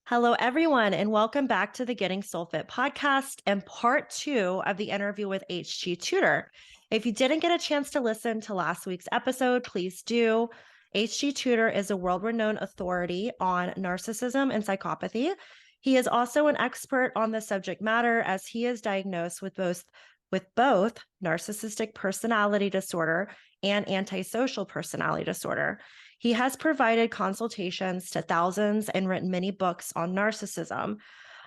Hello, everyone, and welcome back to the Getting Soul Fit podcast and part 2 of the interview with H.G. Tudor. If you didn't get a chance to listen to last week's episode, please do. H.G. Tudor is a world-renowned authority on narcissism and psychopathy. He is also an expert on the subject matter as he is diagnosed with both narcissistic personality disorder and antisocial personality disorder. He has provided consultations to thousands and written many books on narcissism.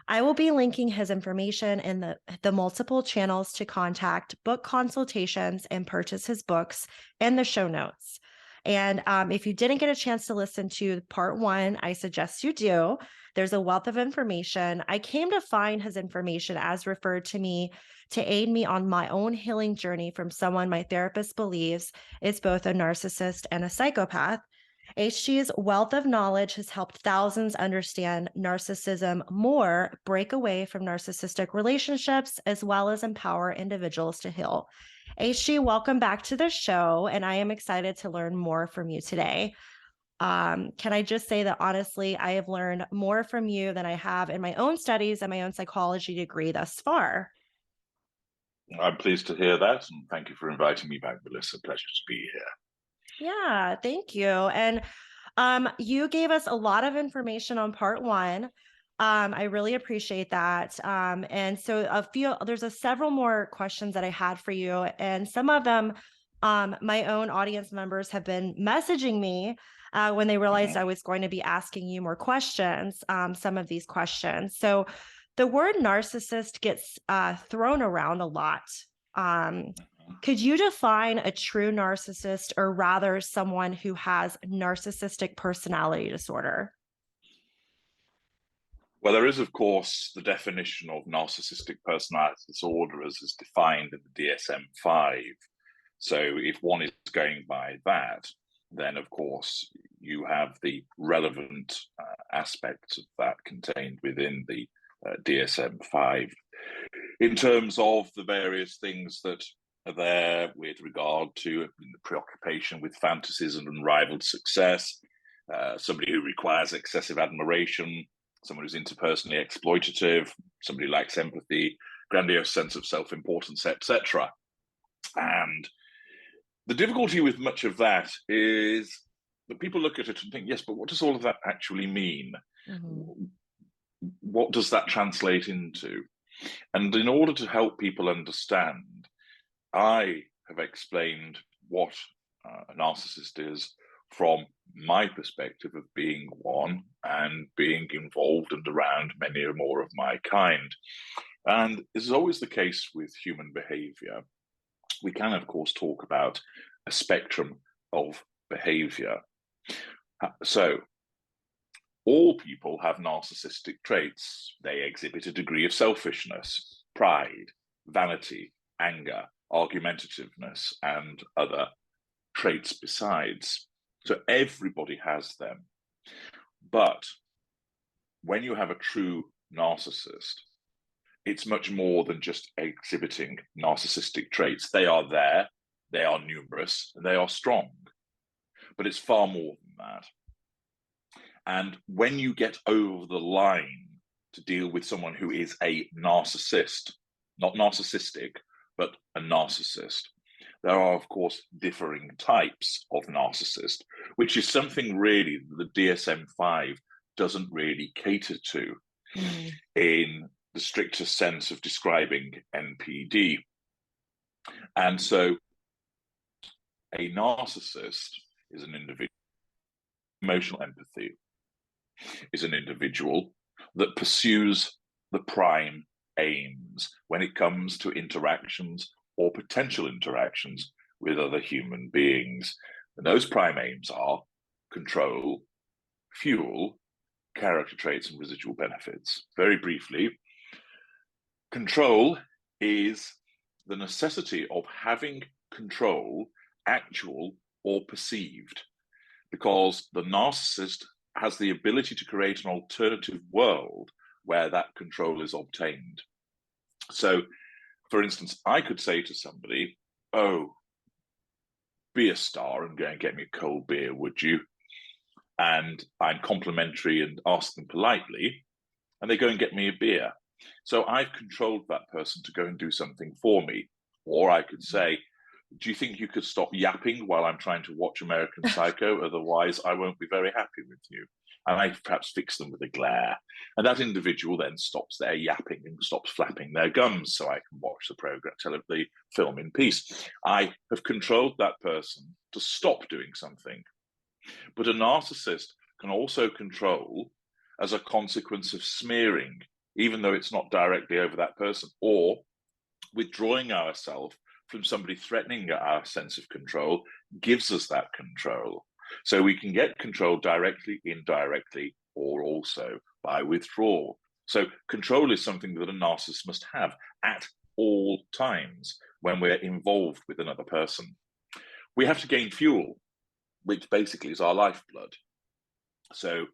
I will be linking his information in the multiple channels to contact, book consultations, and purchase his books in the show notes. And if you didn't get a chance to listen to part 1, I suggest you do. There's a wealth of information. I came to find his information as referred to me to aid me on my own healing journey from someone my therapist believes is both a narcissist and a psychopath. HG's wealth of knowledge has helped thousands understand narcissism more, break away from narcissistic relationships, as well as empower individuals to heal. HG, welcome back to the show, and I am excited to learn more from you today. Can I just say that honestly, I have learned more from you than I have in my own studies and my own psychology degree thus far. I'm pleased to hear that, and thank you for inviting me back, Melissa. Pleasure to be here. Yeah, thank you. And you gave us a lot of information on part 1. I really appreciate that. And so there's several more questions that I had for you, and some of them, my own audience members have been messaging me when they realized I was going to be asking you more questions, some of these questions. So the word narcissist gets thrown around a lot. Could you define a true narcissist, or rather someone who has narcissistic personality disorder? Well, there is, of course, the definition of narcissistic personality disorder as is defined in the DSM-5. So if one is going by that, then, of course, you have the relevant aspects of that contained within the DSM-5. In terms of the various things that are there with regard to the preoccupation with fantasies and unrivaled success, somebody who requires excessive admiration, someone who's interpersonally exploitative, somebody who lacks empathy, grandiose sense of self-importance, etc. And the difficulty with much of that is that people look at it and think, yes, but what does all of that actually mean? Mm-hmm. What does that translate into? And in order to help people understand, I have explained what a narcissist is from my perspective of being one and being involved and around many more of my kind. And this is always the case with human behavior. We can, of course, talk about a spectrum of behavior. So, all people have narcissistic traits. They exhibit a degree of selfishness, pride, vanity, anger, argumentativeness, and other traits besides. So everybody has them. But when you have a true narcissist, it's much more than just exhibiting narcissistic traits. They are there, they are numerous, and they are strong. But it's far more than that. And when you get over the line to deal with someone who is a narcissist, not narcissistic, but a narcissist, there are, of course, differing types of narcissist, which is something really the DSM-5 doesn't really cater to in the strictest sense of describing NPD. And so a narcissist is an individual. Emotional empathy is an individual that pursues the prime aims when it comes to interactions or potential interactions with other human beings. And those prime aims are control, fuel, character traits, and residual benefits. Very briefly, control is the necessity of having control, actual or perceived, because the narcissist has the ability to create an alternative world where that control is obtained. So, for instance, I could say to somebody, oh, be a star and go and get me a cold beer, would you? And I'm complimentary and ask them politely. and they go and get me a beer. So I've controlled that person to go and do something for me. Or I could say, do you think you could stop yapping while I'm trying to watch American Psycho? Otherwise, I won't be very happy with you. And I perhaps fix them with a glare. And that individual then stops their yapping and stops flapping their gums so I can watch the program, the film in peace. I have controlled that person to stop doing something. But a narcissist can also control as a consequence of smearing, even though it's not directly over that person, or withdrawing ourselves from somebody threatening our sense of control gives us that control. So we can get control directly, indirectly, or also by withdrawal. So control is something that a narcissist must have at all times when we're involved with another person. We have to gain fuel, which basically is our lifeblood. So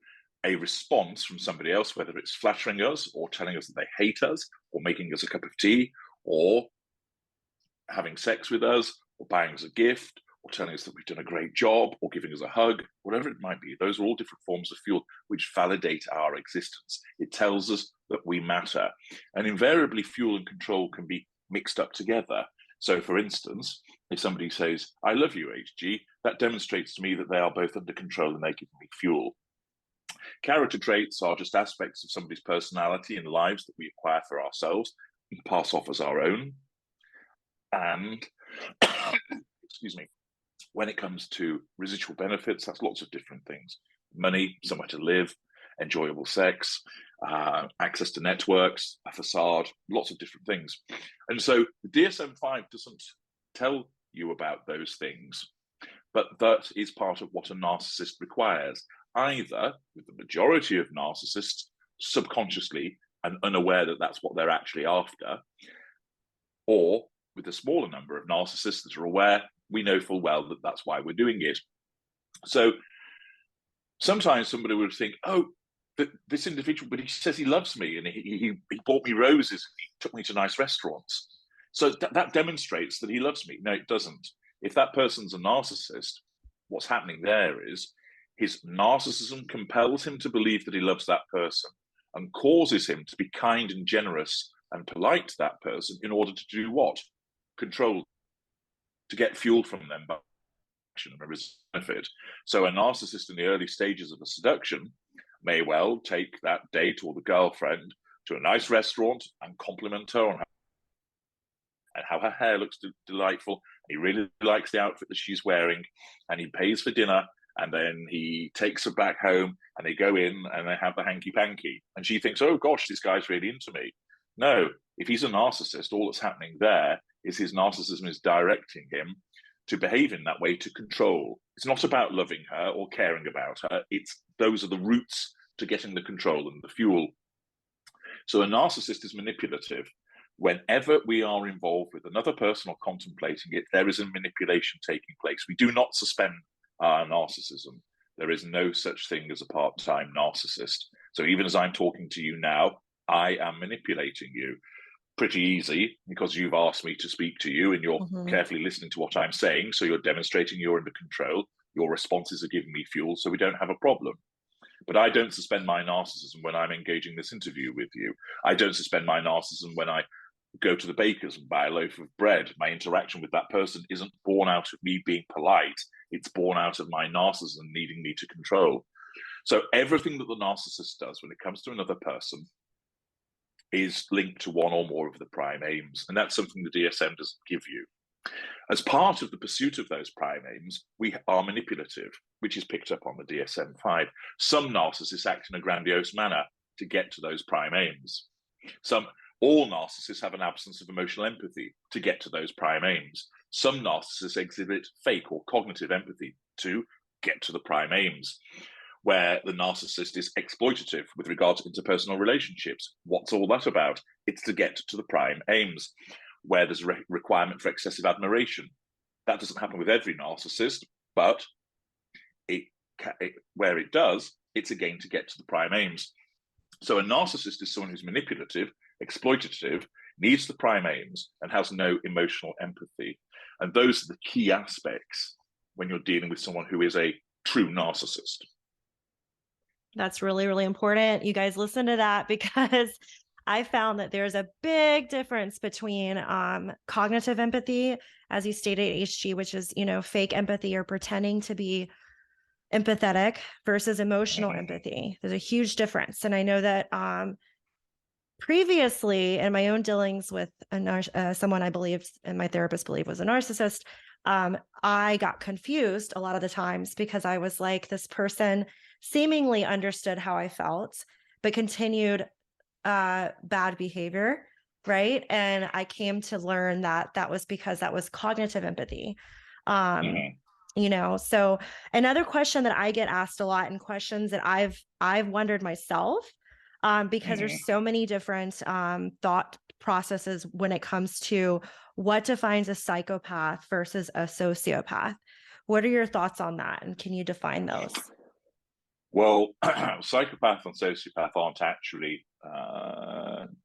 a response from somebody else, whether it's flattering us or telling us that they hate us or making us a cup of tea or having sex with us or buying us a gift or telling us that we've done a great job or giving us a hug, whatever it might be, those are all different forms of fuel which validate our existence. It tells us that we matter. And invariably, fuel and control can be mixed up together. So, for instance, if somebody says, I love you, HG, that demonstrates to me that they are both under control and they give me fuel. Character traits are just aspects of somebody's personality and lives that we acquire for ourselves and pass off as our own. And, excuse me, when it comes to residual benefits, that's lots of different things. Money, somewhere to live, enjoyable sex, access to networks, a facade, lots of different things. And so the DSM-5 doesn't tell you about those things, but that is part of what a narcissist requires, either with the majority of narcissists subconsciously and unaware that that's what they're actually after, or with a smaller number of narcissists that are aware, we know full well that that's why we're doing it. So sometimes somebody would think, oh, this individual, but he says he loves me and he bought me roses and he took me to nice restaurants. So that demonstrates that he loves me. No, it doesn't. If that person's a narcissist, what's happening there is his narcissism compels him to believe that he loves that person and causes him to be kind and generous and polite to that person in order to do what? Control, to get fuel from them by action and a benefit. So a narcissist in the early stages of a seduction may well take that date or the girlfriend to a nice restaurant and compliment her on how her hair looks delightful. He really likes the outfit that she's wearing, and he pays for dinner, and then he takes her back home, and they go in and they have the hanky-panky. And she thinks, oh gosh, this guy's really into me. No, if he's a narcissist, all that's happening there is his narcissism is directing him to behave in that way to control. It's not about loving her or caring about her. Those are the roots to getting the control and the fuel. So a narcissist is manipulative. Whenever we are involved with another person or contemplating it, there is a manipulation taking place. We do not suspend our narcissism. There is no such thing as a part-time narcissist. So even as I'm talking to you now, I am manipulating you. Pretty easy, because you've asked me to speak to you and you're carefully listening to what I'm saying. So you're demonstrating you're under control. Your responses are giving me fuel, so we don't have a problem. But I don't suspend my narcissism when I'm engaging this interview with you. I don't suspend my narcissism when I go to the baker's and buy a loaf of bread. My interaction with that person isn't born out of me being polite. It's born out of my narcissism needing me to control. So everything that the narcissist does when it comes to another person is linked to one or more of the prime aims. And that's something the DSM doesn't give you. As part of the pursuit of those prime aims, we are manipulative, which is picked up on the DSM-5. Some narcissists act in a grandiose manner to get to those prime aims. All narcissists have an absence of emotional empathy to get to those prime aims. Some narcissists exhibit fake or cognitive empathy to get to the prime aims, where the narcissist is exploitative with regard to interpersonal relationships. What's all that about? It's to get to the prime aims, where there's a requirement for excessive admiration. That doesn't happen with every narcissist, but where it does, it's again to get to the prime aims. So a narcissist is someone who's manipulative, exploitative, needs the prime aims, and has no emotional empathy. And those are the key aspects when you're dealing with someone who is a true narcissist. That's really, really important. You guys listen to that, because I found that there's a big difference between cognitive empathy, as you stated, HG, which is, fake empathy or pretending to be empathetic, versus emotional empathy. There's a huge difference. And I know that previously, in my own dealings with someone I believed and my therapist believed was a narcissist, I got confused a lot of the times, because I was like, this person seemingly understood how I felt, but continued bad behavior, right? And I came to learn that that was because that was cognitive empathy. So another question that I get asked a lot, and questions that I've wondered myself, because there's so many different thought processes when it comes to what defines a psychopath versus a sociopath. What are your thoughts on that? And can you define those? Well, psychopath and sociopath aren't actually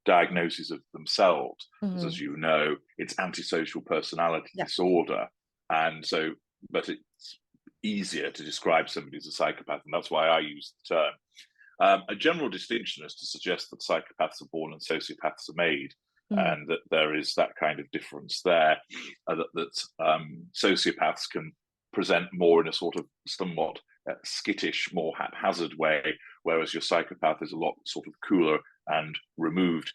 diagnoses of themselves. Because, as you know, it's antisocial personality disorder. And so, but it's easier to describe somebody as a psychopath, and that's why I use the term. A general distinction is to suggest that psychopaths are born and sociopaths are made, and that there is that kind of difference there, that sociopaths can present more in a sort of somewhat skittish, more haphazard way, whereas your psychopath is a lot sort of cooler and removed.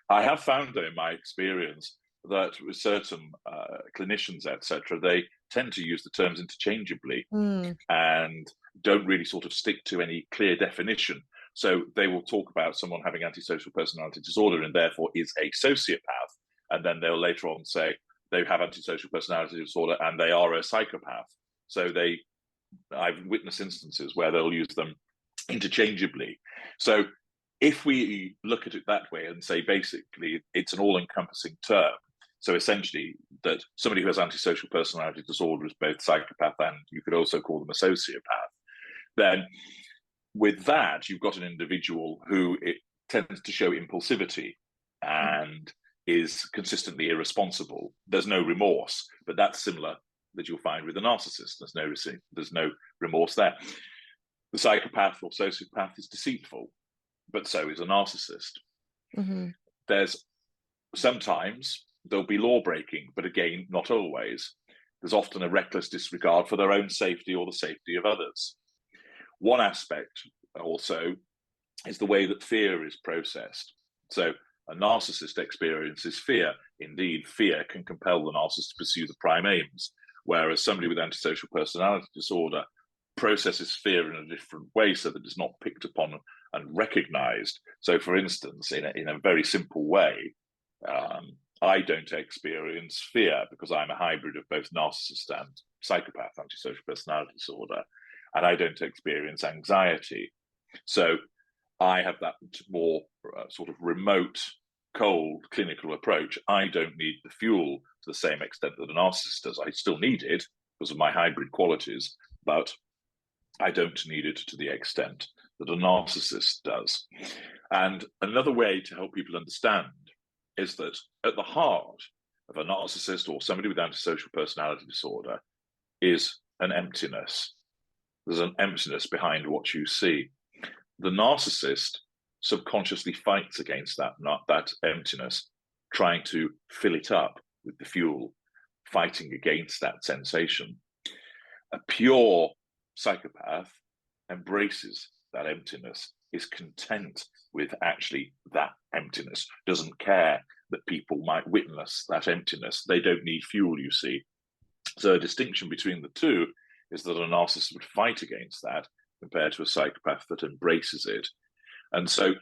I have found, though, in my experience, that with certain clinicians, etc., they tend to use the terms interchangeably and don't really sort of stick to any clear definition. So they will talk about someone having antisocial personality disorder and therefore is a sociopath, and then they'll later on say they have antisocial personality disorder and they are a psychopath. So I've witnessed instances where they'll use them interchangeably. So if we look at it that way and say basically it's an all-encompassing term, so essentially that somebody who has antisocial personality disorder is both psychopath and you could also call them a sociopath, then with that you've got an individual who it tends to show impulsivity and is consistently irresponsible. There's no remorse, but that's similar that you'll find with a narcissist. There's no remorse there. The psychopath or sociopath is deceitful, but so is a narcissist. There's sometimes there'll be law breaking, but again, not always. There's often a reckless disregard for their own safety or the safety of others. One aspect also is the way that fear is processed. So a narcissist experiences fear. Indeed, fear can compel the narcissist to pursue the prime aims, whereas somebody with antisocial personality disorder processes fear in a different way so that it's not picked upon and recognized. So, for instance, in a very simple way, I don't experience fear because I'm a hybrid of both narcissist and psychopath, antisocial personality disorder, and I don't experience anxiety. So I have that more sort of remote, cold, clinical approach. I don't need the fuel to the same extent that a narcissist does. I still need it because of my hybrid qualities, but I don't need it to the extent that a narcissist does. And another way to help people understand is that at the heart of a narcissist or somebody with antisocial personality disorder is an emptiness. There's an emptiness behind what you see. The narcissist subconsciously fights against that emptiness, trying to fill it up with the fuel, fighting against that sensation. A pure psychopath embraces that emptiness, is content with actually that emptiness, doesn't care that people might witness that emptiness. They don't need fuel, you see. So a distinction between the two is that a narcissist would fight against that compared to a psychopath that embraces it. And so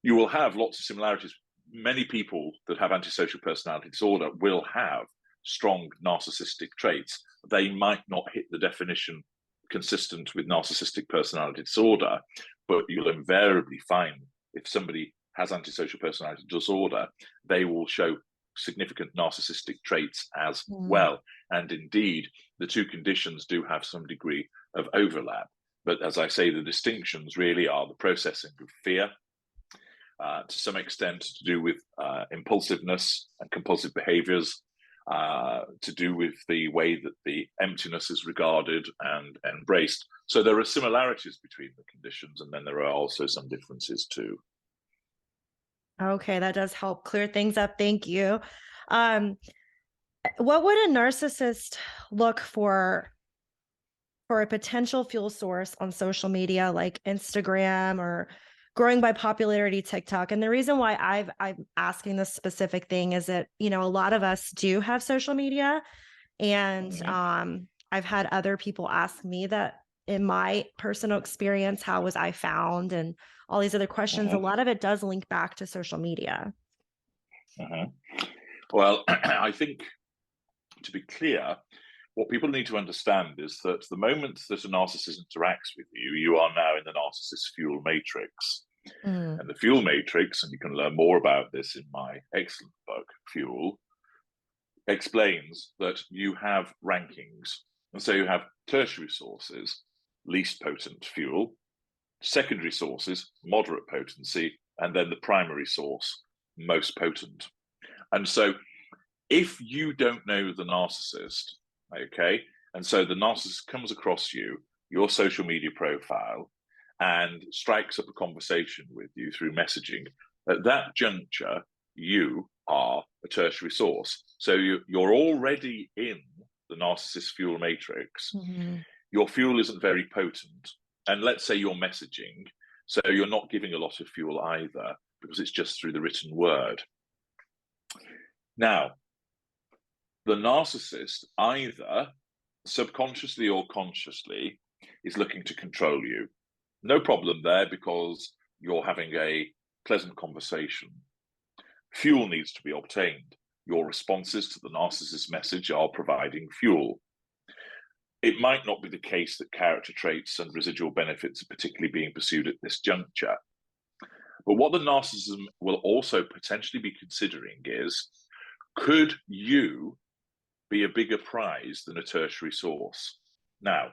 you will have lots of similarities. Many people that have antisocial personality disorder will have strong narcissistic traits. They might not hit the definition consistent with narcissistic personality disorder, but you'll invariably find if somebody has antisocial personality disorder, they will show significant narcissistic traits as well. And indeed, the two conditions do have some degree of overlap. But as I say, the distinctions really are the processing of fear, to some extent to do with impulsiveness and compulsive behaviors, to do with the way that the emptiness is regarded and embraced. So there are similarities between the conditions, and then there are also some differences too. Okay, that does help clear things up. Thank you. What would a narcissist look for a potential fuel source on social media like Instagram or growing by popularity TikTok? And the reason why I'm asking this specific thing is that, a lot of us do have social media, and I've had other people ask me that in my personal experience, how was I found, and all these other questions. A lot of it does link back to social media. Well, I think, to be clear, what people need to understand is that the moment that a narcissist interacts with you, you are now in the narcissist fuel matrix. And the fuel matrix, and you can learn more about this in my excellent book, Fuel, explains that you have rankings. And so you have tertiary sources, least potent fuel, secondary sources, moderate potency, and then the primary source, most potent. And so if you don't know the narcissist, okay, and so the narcissist comes across you, your social media profile, and strikes up a conversation with you through messaging, at that juncture, you are a tertiary source. So you're already in the narcissist fuel matrix. Your fuel isn't very potent. And let's say you're messaging, so you're not giving a lot of fuel either, because it's just through the written word. Now, the narcissist, either subconsciously or consciously, is looking to control you. No problem there, because you're having a pleasant conversation. Fuel needs to be obtained. Your responses to the narcissist message are providing fuel. It might not be the case that character traits and residual benefits are particularly being pursued at this juncture. But what the narcissism will also potentially be considering is, could you be a bigger prize than a tertiary source? Now,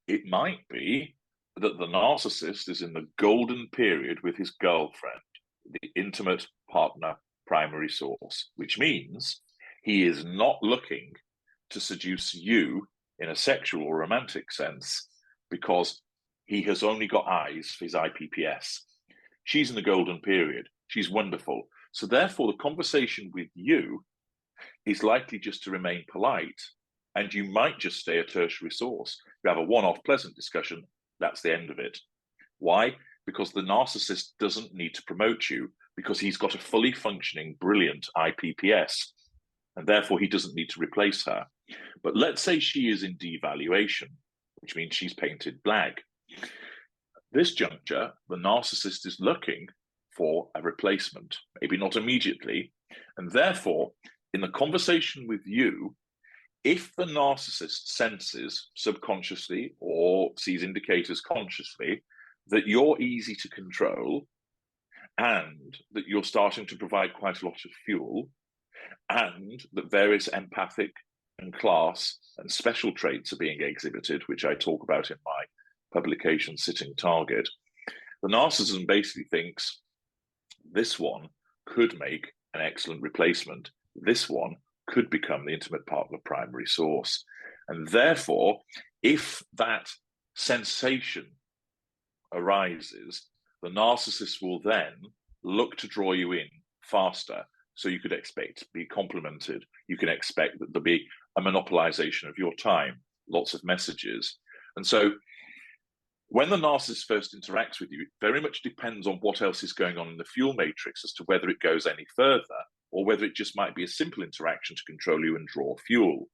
it might be that the narcissist is in the golden period with his girlfriend, the intimate partner primary source, which means he is not looking to seduce you in a sexual or romantic sense, because he has only got eyes for his IPPS. She's in the golden period. She's wonderful. So therefore, the conversation with you is likely just to remain polite, and you might just stay a tertiary source. You have a one-off pleasant discussion, that's the end of it. Why? Because the narcissist doesn't need to promote you, because he's got a fully functioning, brilliant IPPS, and therefore he doesn't need to replace her. But let's say she is in devaluation, which means she's painted black. This juncture, the narcissist is looking for a replacement, maybe not immediately, and therefore, in the conversation with you, if the narcissist senses subconsciously or sees indicators consciously that you're easy to control, and that you're starting to provide quite a lot of fuel, and that various empathic and class and special traits are being exhibited, which I talk about in my publication, Sitting Target, the narcissism basically thinks this one could make an excellent replacement. This one could become the intimate partner primary source. And therefore, if that sensation arises, the narcissist will then look to draw you in faster. So you could expect to be complimented. You can expect that there'll be a monopolization of your time, lots of messages. And so when the narcissist first interacts with you, it very much depends on what else is going on in the fuel matrix as to whether it goes any further, or whether it just might be a simple interaction to control you and draw fuel.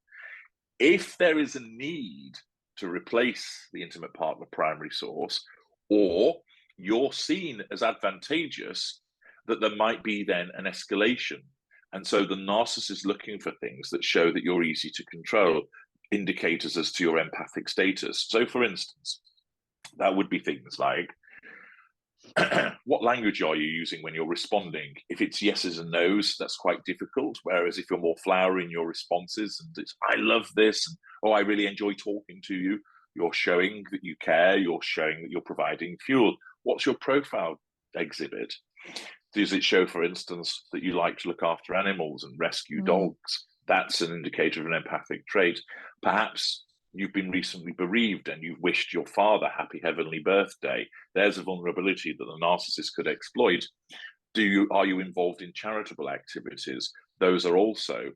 If there is a need to replace the intimate partner primary source, or you're seen as advantageous, that there might be then an escalation. And so the narcissist is looking for things that show that you're easy to control, indicators as to your empathic status. So for instance, that would be things like, what language are you using when you're responding? If it's yeses and nos, that's quite difficult. Whereas if you're more flowery in your responses, and it's, I love this, and oh, I really enjoy talking to you, you're showing that you care, you're showing that you're providing fuel. What's your profile exhibit? Does it show, for instance, that you like to look after animals and rescue dogs? That's an indicator of an empathic trait. Perhaps you've been recently bereaved and you've wished your father happy heavenly birthday. There's a vulnerability that the narcissist could exploit. Are you involved in charitable activities? Those are also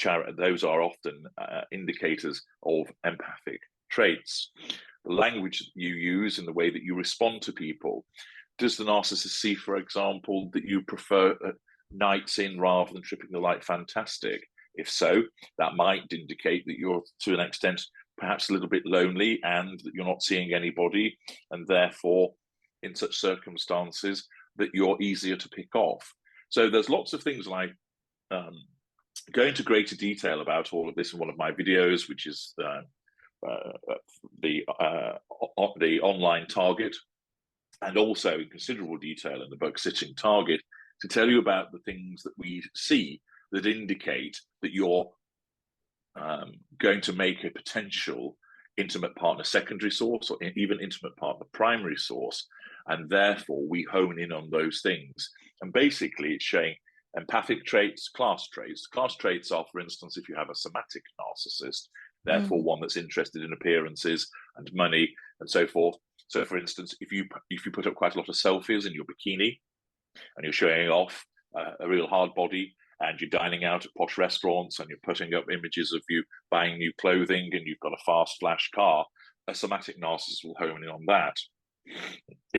often indicators of empathic traits. The language that you use and the way that you respond to people. Does the narcissist see, for example, that you prefer nights in rather than tripping the light fantastic? If so, that might indicate that you're, to an extent, perhaps a little bit lonely and that you're not seeing anybody, and therefore, in such circumstances, that you're easier to pick off. So there's lots of things like go into greater detail about all of this in one of my videos, which is the online target, and also in considerable detail in the book Sitting Target, to tell you about the things that we see that indicate that you're going to make a potential intimate partner secondary source, or even intimate partner primary source, and therefore we hone in on those things. And basically it's showing empathic traits, class traits. Class traits are, for instance, if you have a somatic narcissist, therefore one that's interested in appearances and money and so forth. So, for instance, if you put up quite a lot of selfies in your bikini and you're showing off a real hard body, and you're dining out at posh restaurants and you're putting up images of you buying new clothing and you've got a fast flash car, a somatic narcissist will hone in on that.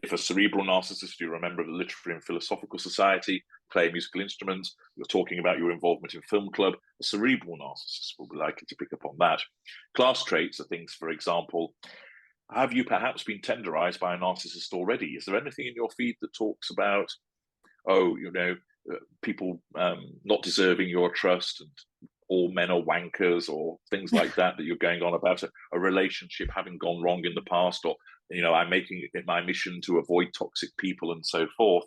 If a cerebral narcissist, you're a member of the Literary and Philosophical Society, play a musical instrument, you're talking about your involvement in film club, a cerebral narcissist will be likely to pick up on that. Class traits are things, for example, have you perhaps been tenderized by a narcissist already? Is there anything in your feed that talks about, people not deserving your trust and all men are wankers, or things like that you're going on about a relationship having gone wrong in the past, or I'm making it my mission to avoid toxic people and so forth?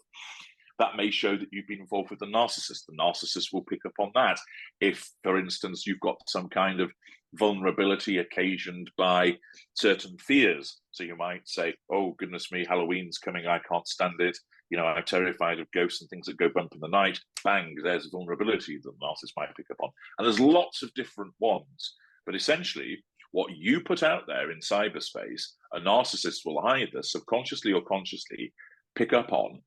That may show that you've been involved with the narcissist. The narcissist will pick up on that. If, for instance, you've got some kind of vulnerability occasioned by certain fears, so you might say, oh goodness me, Halloween's coming, I can't stand it, I'm terrified of ghosts and things that go bump in the night. Bang, there's a vulnerability that the narcissist might pick up on. And there's lots of different ones. But essentially, what you put out there in cyberspace, a narcissist will either subconsciously or consciously pick up on,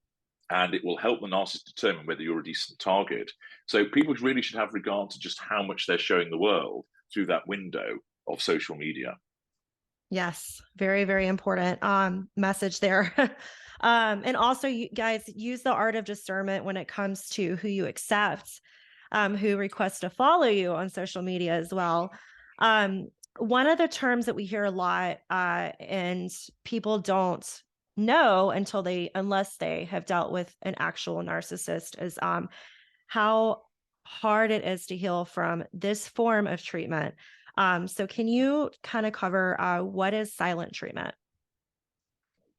and it will help the narcissist determine whether you're a decent target. So people really should have regard to just how much they're showing the world through that window of social media. Yes, very, very important message there. And also, you guys use the art of discernment when it comes to who you accept, who requests to follow you on social media as well. One of the terms that we hear a lot, and people don't know unless they have dealt with an actual narcissist, is how hard it is to heal from this form of treatment. So can you kind of cover what is silent treatment?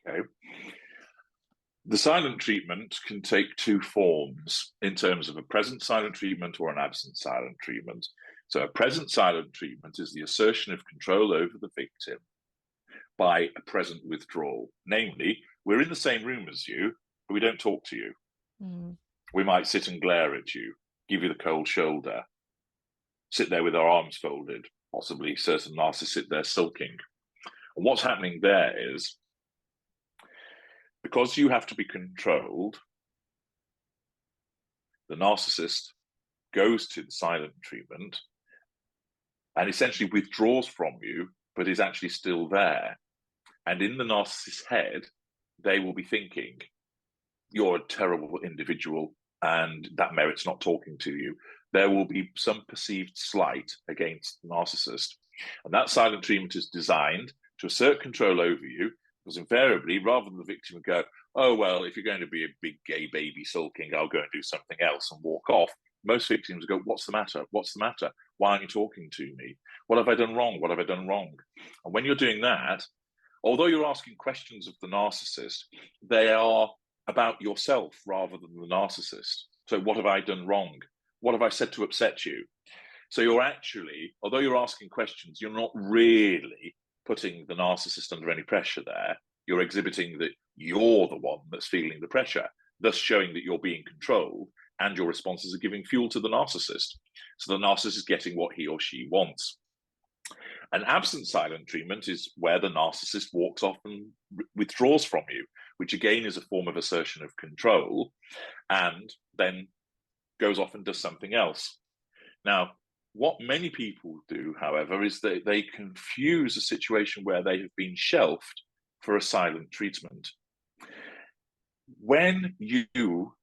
Okay. The silent treatment can take two forms in terms of a present silent treatment or an absent silent treatment. So a present silent treatment is the assertion of control over the victim by a present withdrawal. Namely, we're in the same room as you, but we don't talk to you. We might sit and glare at you, give you the cold shoulder, sit there with our arms folded, possibly certain narcissists sit there sulking. And what's happening there is, because you have to be controlled, the narcissist goes to the silent treatment and essentially withdraws from you, but is actually still there. And in the narcissist's head, they will be thinking, you're a terrible individual and that merits not talking to you. There will be some perceived slight against the narcissist. And that silent treatment is designed to assert control over you, because invariably, rather than the victim go, oh, well, if you're going to be a big gay baby sulking, I'll go and do something else and walk off. Most victims go, what's the matter? What's the matter? Why aren't you talking to me? What have I done wrong? What have I done wrong? And when you're doing that, although you're asking questions of the narcissist, they are about yourself rather than the narcissist. So what have I done wrong? What have I said to upset you? So you're actually, although you're asking questions, you're not really putting the narcissist under any pressure there. You're exhibiting that you're the one that's feeling the pressure. thus showing that you're being controlled, and your responses are giving fuel to the narcissist. So the narcissist is getting what he or she wants. An absent silent treatment is where the narcissist walks off and withdraws from you, which again is a form of assertion of control, and then goes off and does something else. Now, what many people do, however, is that they confuse a situation where they have been shelved for a silent treatment. When you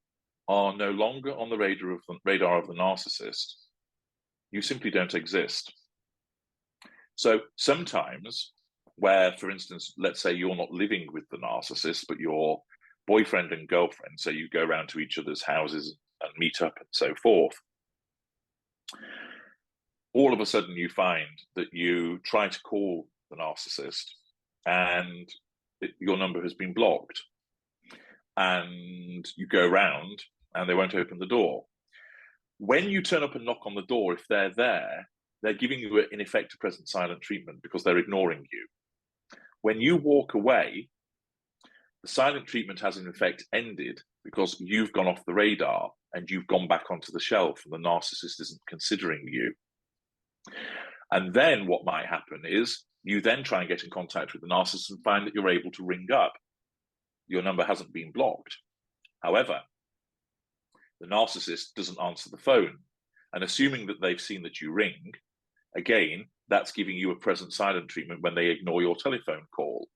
are no longer on the radar of the narcissist, you simply don't exist. So sometimes where, for instance, let's say you're not living with the narcissist, but you're boyfriend and girlfriend, so you go around to each other's houses and meet up and so forth, all of a sudden you find that you try to call the narcissist and your number has been blocked, and you go around and they won't open the door. When you turn up and knock on the door, if they're there, they're giving you, in effect, a present silent treatment because they're ignoring you. When you walk away, the silent treatment has, in effect, ended because you've gone off the radar and you've gone back onto the shelf and the narcissist isn't considering you. And then what might happen is you then try and get in contact with the narcissist and find that you're able to ring up. Your number hasn't been blocked. However, the narcissist doesn't answer the phone. And assuming that they've seen that you ring, again, that's giving you a present silent treatment when they ignore your telephone call.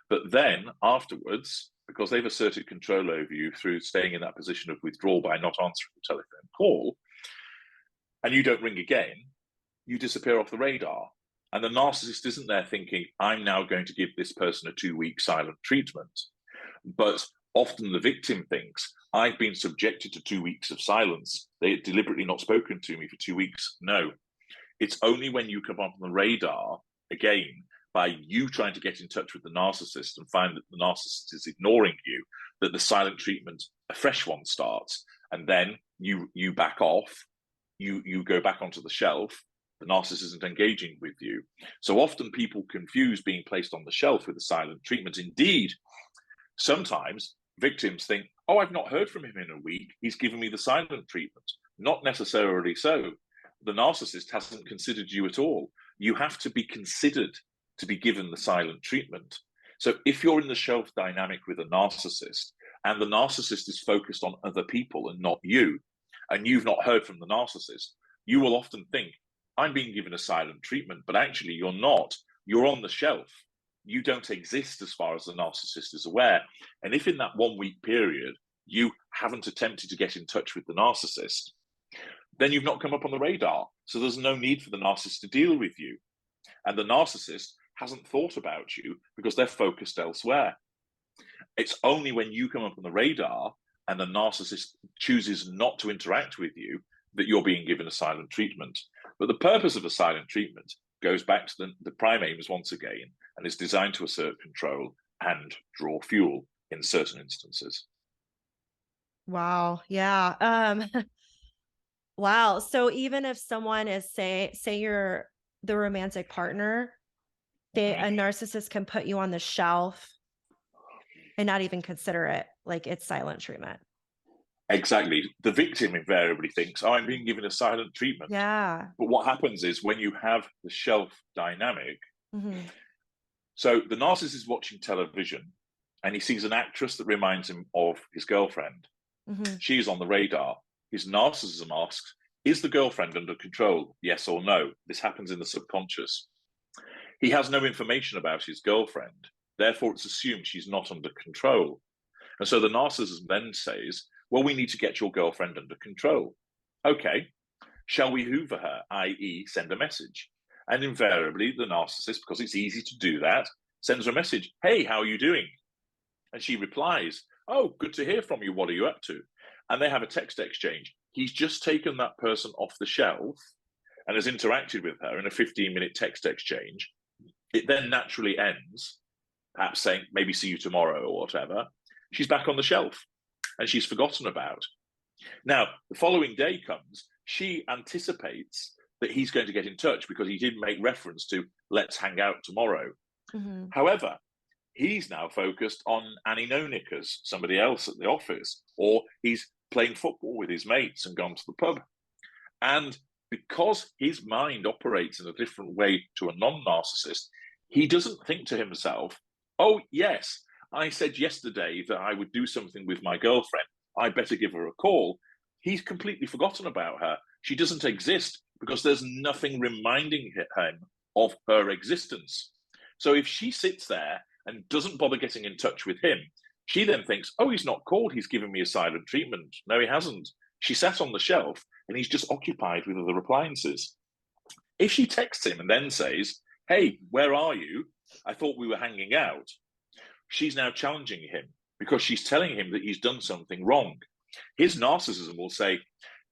But then afterwards, because they've asserted control over you through staying in that position of withdrawal by not answering the telephone call, and you don't ring again, you disappear off the radar. And the narcissist isn't there thinking, I'm now going to give this person a 2-week silent treatment. But often the victim thinks, I've been subjected to 2 weeks of silence. They've deliberately not spoken to me for 2 weeks. No, it's only when you come up on the radar, again, by you trying to get in touch with the narcissist and find that the narcissist is ignoring you, that the silent treatment, a fresh one, starts. And then you back off, you go back onto the shelf, the narcissist isn't engaging with you. So often people confuse being placed on the shelf with a silent treatment. Indeed, sometimes victims think, oh, I've not heard from him in a week, he's given me the silent treatment. Not necessarily so. The narcissist hasn't considered you at all. You have to be considered to be given the silent treatment. So if you're in the shelf dynamic with a narcissist and the narcissist is focused on other people and not you, and you've not heard from the narcissist, you will often think, I'm being given a silent treatment, but actually you're not. You're on the shelf. You don't exist as far as the narcissist is aware. And if in that 1 week period, you haven't attempted to get in touch with the narcissist, then you've not come up on the radar. So there's no need for the narcissist to deal with you. And the narcissist hasn't thought about you because they're focused elsewhere. It's only when you come up on the radar and the narcissist chooses not to interact with you that you're being given a silent treatment. But the purpose of a silent treatment goes back to the prime aims once again, and is designed to assert control and draw fuel in certain instances. Wow. Yeah. Wow. So even if someone is, say you're the romantic partner, a narcissist can put you on the shelf and not even consider it like it's silent treatment. Exactly. The victim invariably thinks, oh, I'm being given a silent treatment. Yeah. But what happens is when you have the shelf dynamic, so the narcissist is watching television and he sees an actress that reminds him of his girlfriend. She's on the radar. His narcissism asks, is the girlfriend under control? Yes or no? This happens in the subconscious. He has no information about his girlfriend. Therefore, it's assumed she's not under control. And so the narcissism then says, well, we need to get your girlfriend under control. Okay, shall we hoover her, i.e. send a message? And invariably, the narcissist, because it's easy to do that, sends her a message, hey, how are you doing? And she replies, oh, good to hear from you. What are you up to? And they have a text exchange. He's just taken that person off the shelf and has interacted with her in a 15-minute text exchange. It then naturally ends, perhaps saying, maybe see you tomorrow or whatever. She's back on the shelf and she's forgotten about. Now, the following day comes, she anticipates that he's going to get in touch because he did make reference to let's hang out tomorrow. However, he's now focused on Annie No-Knickers, somebody else at the office, or he's playing football with his mates and gone to the pub. And because his mind operates in a different way to a non-narcissist, he doesn't think to himself, oh, yes, I said yesterday that I would do something with my girlfriend. I better give her a call. He's completely forgotten about her. She doesn't exist because there's nothing reminding him of her existence. So if she sits there and doesn't bother getting in touch with him, she then thinks, oh, he's not called. He's given me a silent treatment. No, he hasn't. She sat on the shelf and he's just occupied with other appliances. If she texts him and then says, hey, where are you? I thought we were hanging out. She's now challenging him because she's telling him that he's done something wrong. His narcissism will say,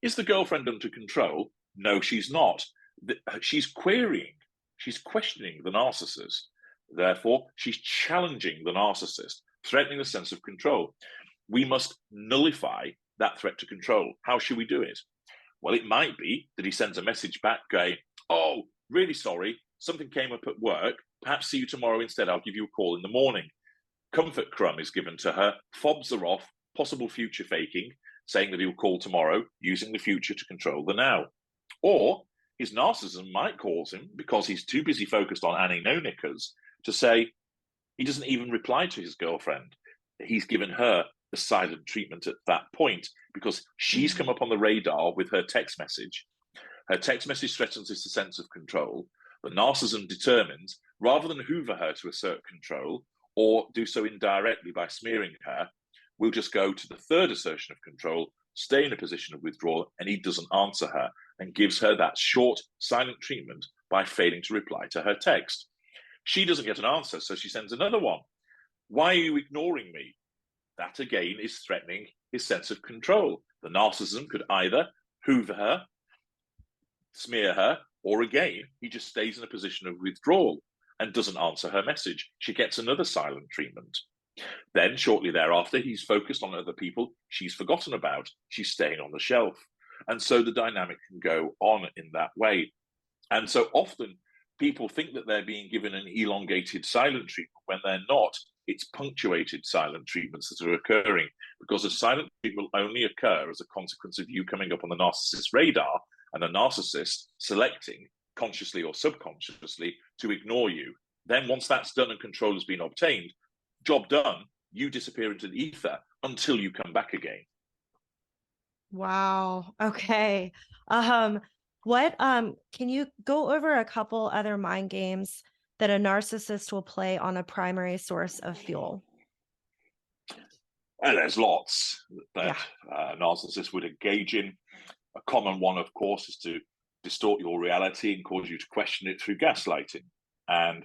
is the girlfriend under control? No, she's not. She's querying, she's questioning the narcissist. Therefore, she's challenging the narcissist, threatening a sense of control. We must nullify that threat to control. How should we do it? Well, it might be that he sends a message back going, oh, really sorry, something came up at work. Perhaps see you tomorrow instead. I'll give you a call in the morning. Comfort crumb is given to her. Fobs are off. Possible future faking, saying that he'll call tomorrow, using the future to control the now. Or his narcissism might cause him, because he's too busy focused on Annie No-Knickers, to say he doesn't even reply to his girlfriend. He's given her the silent treatment at that point because she's come up on the radar with her text message. Her text message threatens his sense of control. The narcissism determines, rather than hoover her to assert control or do so indirectly by smearing her, we'll just go to the third assertion of control, stay in a position of withdrawal, and he doesn't answer her and gives her that short, silent treatment by failing to reply to her text. She doesn't get an answer, so she sends another one. Why are you ignoring me? That again is threatening his sense of control. The narcissism could either hoover her, smear her, or again, he just stays in a position of withdrawal and doesn't answer her message. She gets another silent treatment. Then, shortly thereafter, he's focused on other people she's forgotten about. She's staying on the shelf. And so the dynamic can go on in that way. And so often people think that they're being given an elongated silent treatment when they're not. It's punctuated silent treatments that are occurring, because a silent treatment will only occur as a consequence of you coming up on the narcissist's radar and the narcissist selecting, consciously or subconsciously, to ignore you. Then once that's done and control has been obtained, job done, you disappear into the ether until you come back again. Wow. Okay. What can you go over a couple other mind games that a narcissist will play on a primary source of fuel? And there's lots that narcissists would engage in. A common one, of course, is to distort your reality and cause you to question it through gaslighting. And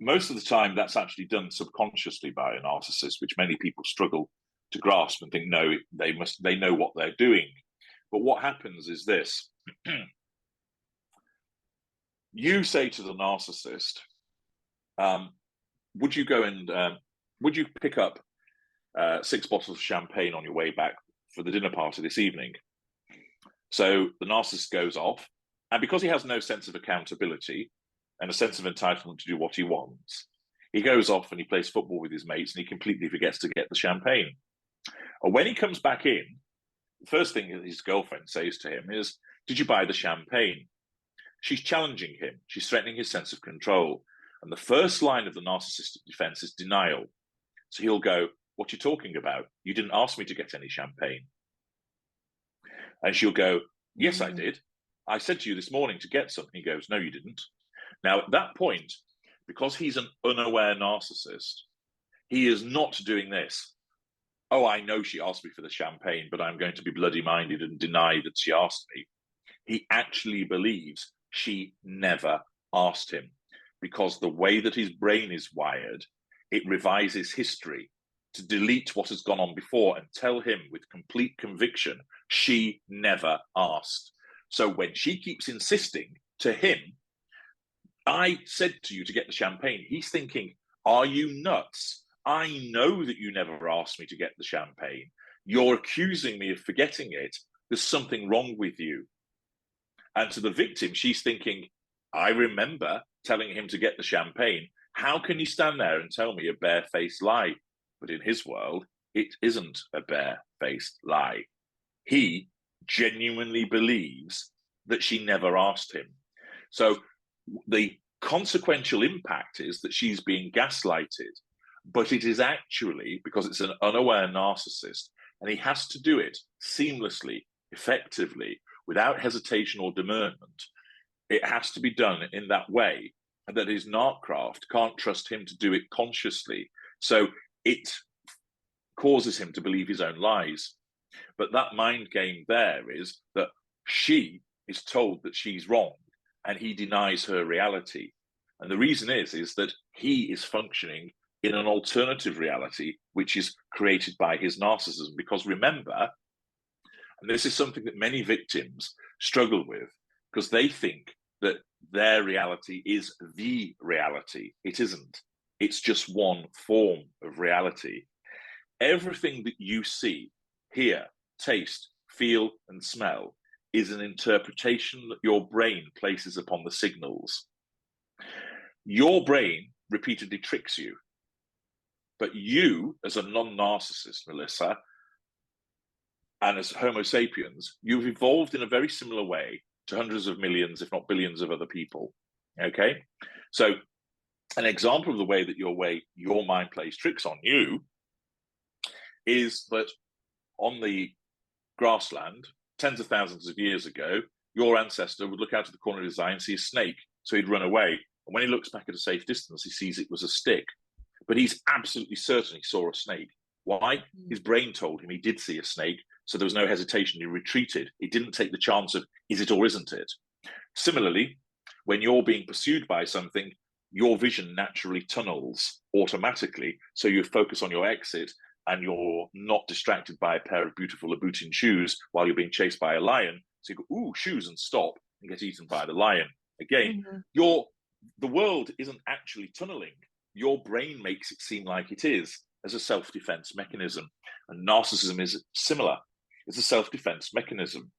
most of the time, that's actually done subconsciously by a narcissist, which many people struggle to grasp and think, no, they know what they're doing. But what happens is this. You say to the narcissist, would you pick up 6 bottles of champagne on your way back for the dinner party this evening? So the narcissist goes off, and because he has no sense of accountability and a sense of entitlement to do what he wants, he goes off and he plays football with his mates, and he completely forgets to get the champagne. And when he comes back in, the first thing his girlfriend says to him is, did you buy the champagne? She's challenging him. She's threatening his sense of control. And the first line of the narcissistic defense is denial. So he'll go, what are you talking about? You didn't ask me to get any champagne. And she'll go, yes, I did. I said to you this morning to get some. He goes, no, you didn't. Now, at that point, because he's an unaware narcissist, he is not doing this. Oh, I know she asked me for the champagne, but I'm going to be bloody minded and deny that she asked me. He actually believes she never asked him, because the way that his brain is wired, it revises history to delete what has gone on before and tell him with complete conviction she never asked. So when she keeps insisting to him, I said to you to get the champagne, he's thinking, are you nuts? I know that you never asked me to get the champagne. You're accusing me of forgetting it. There's something wrong with you. And to the victim, she's thinking, I remember telling him to get the champagne. How can you stand there and tell me a barefaced lie? But in his world, it isn't a barefaced lie. He genuinely believes that she never asked him. So the consequential impact is that she's being gaslighted, but it is actually because it's an unaware narcissist, and he has to do it seamlessly, effectively, without hesitation or demurrament. It has to be done in that way, and that his narcraft can't trust him to do it consciously. So it causes him to believe his own lies. But that mind game there is that she is told that she's wrong, and he denies her reality. And the reason is that he is functioning in an alternative reality, which is created by his narcissism. Because remember, and this is something that many victims struggle with, because they think that their reality is the reality. It isn't. It's just one form of reality. Everything that you see, hear, taste, feel, and smell is an interpretation that your brain places upon the signals. Your brain repeatedly tricks you. But you, as a non-narcissist, Melissa, and as Homo sapiens, you've evolved in a very similar way to hundreds of millions, if not billions, of other people. Okay? So an example of the way that your mind plays tricks on you is that on the grassland, tens of thousands of years ago, your ancestor would look out of the corner of his eye and see a snake, so he'd run away. And when he looks back at a safe distance, he sees it was a stick. But he's absolutely certain he saw a snake. Why? His brain told him he did see a snake, so there was no hesitation. He retreated. He didn't take the chance of, is it or isn't it? Similarly, when you're being pursued by something, your vision naturally tunnels automatically, so you focus on your exit, and you're not distracted by a pair of beautiful Louboutin shoes while you're being chased by a lion. So you go, ooh, shoes, and stop, and get eaten by the lion. Again, the world isn't actually tunneling. Your brain makes it seem like it is, as a self-defense mechanism. And narcissism is similar. It's a self-defense mechanism.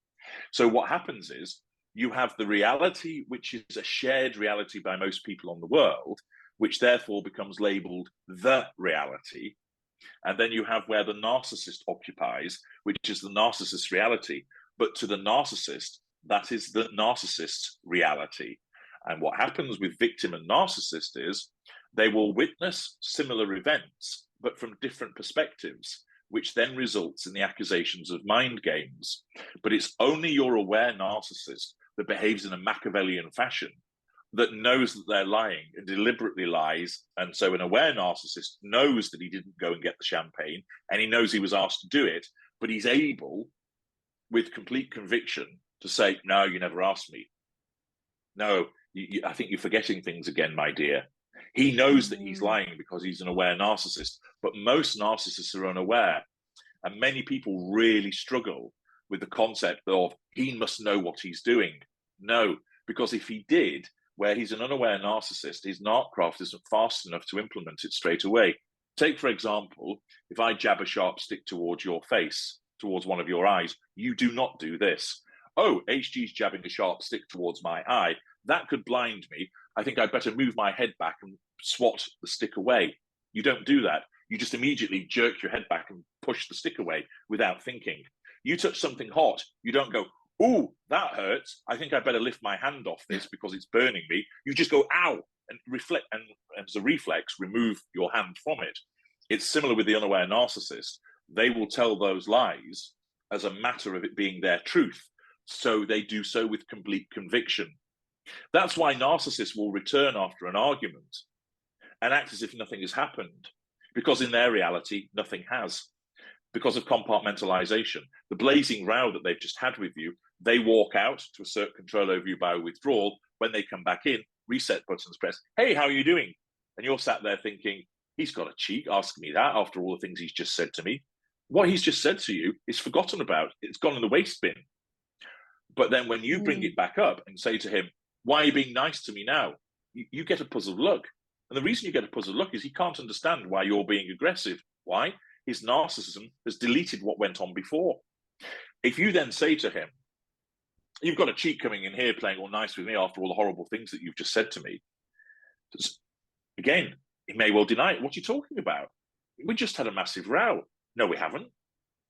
So what happens is you have the reality, which is a shared reality by most people on the world, which therefore becomes labeled the reality. And then you have where the narcissist occupies, which is the narcissist's reality. But to the narcissist, that is the narcissist's reality. And what happens with victim and narcissist is they will witness similar events, but from different perspectives, which then results in the accusations of mind games. But it's only your aware narcissist that behaves in a Machiavellian fashion, that knows that they're lying and deliberately lies. And so an aware narcissist knows that he didn't go and get the champagne, and he knows he was asked to do it, but he's able, with complete conviction, to say, no, you never asked me. No, I think you're forgetting things again, my dear. He knows that he's lying because he's an aware narcissist, but most narcissists are unaware. And many people really struggle with the concept of he must know what he's doing. No, because if he did, where he's an unaware narcissist, his narcraft isn't fast enough to implement it straight away. Take, for example, if I jab a sharp stick towards your face, towards one of your eyes, you do not do this. Oh, HG's jabbing a sharp stick towards my eye. That could blind me. I think I'd better move my head back and swat the stick away. You don't do that. You just immediately jerk your head back and push the stick away without thinking. You touch something hot, you don't go, ooh, that hurts. I think I better lift my hand off this because it's burning me. You just go, ow, and reflect, and as a reflex, remove your hand from it. It's similar with the unaware narcissist. They will tell those lies as a matter of it being their truth. So they do so with complete conviction. That's why narcissists will return after an argument and act as if nothing has happened, because in their reality, nothing has. Because of compartmentalization, the blazing row that they've just had with you, they walk out to assert control over you by withdrawal. When they come back in, reset buttons press, hey, how are you doing? And you're sat there thinking, he's got a cheek asking me that after all the things he's just said to me. What he's just said to you is forgotten about. It's gone in the waste bin. But then when you bring it back up and say to him, why are you being nice to me now? You get a puzzled look. And the reason you get a puzzled look is he can't understand why you're being aggressive. Why? His narcissism has deleted what went on before. If you then say to him, you've got a cheat coming in here playing all nice with me after all the horrible things that you've just said to me, Again, he may well deny it. What are you talking about? We just had a massive row. No, we haven't.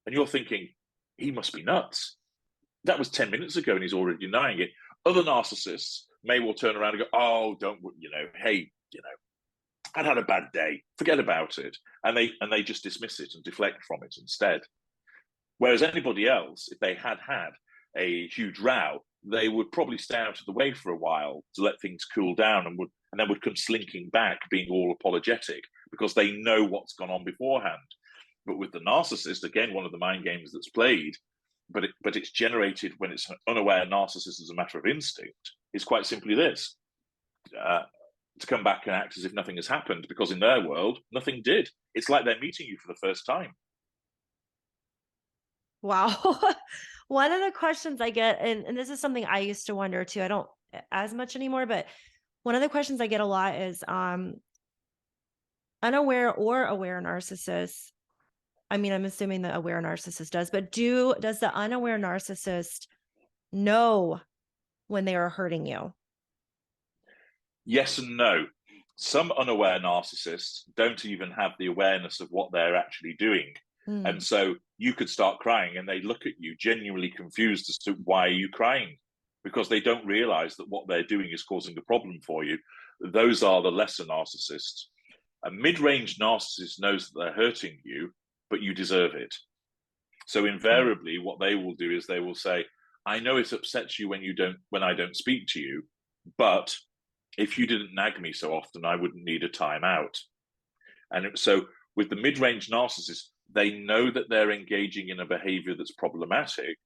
And you're thinking, he must be nuts. That was 10 minutes ago and he's already denying it. Other narcissists may well turn around and go, oh, don't, hey, I'd had a bad day. Forget about it. And they just dismiss it and deflect from it instead. Whereas anybody else, if they had a huge row, they would probably stay out of the way for a while to let things cool down and then would come slinking back, being all apologetic, because they know what's gone on beforehand. But with the narcissist, again, one of the mind games that's played, but it's generated when it's an unaware narcissist as a matter of instinct, is quite simply this. To come back and act as if nothing has happened, because in their world, nothing did. It's like they're meeting you for the first time. Wow. One of the questions I get, and this is something I used to wonder too, I don't as much anymore, but one of the questions I get a lot is unaware or aware narcissists. I mean, I'm assuming the aware narcissist does, but does the unaware narcissist know when they are hurting you? Yes and no. Some unaware narcissists don't even have the awareness of what they're actually doing. And so you could start crying and they look at you genuinely confused as to why are you crying, because they don't realize that what they're doing is causing a problem for you. Those are the lesser narcissists. A mid-range narcissist knows that they're hurting you, but you deserve it. So invariably what they will do is they will say, I know it upsets you when I don't speak to you, but if you didn't nag me so often, I wouldn't need a timeout. And so with the mid-range narcissist, they know that they're engaging in a behavior that's problematic,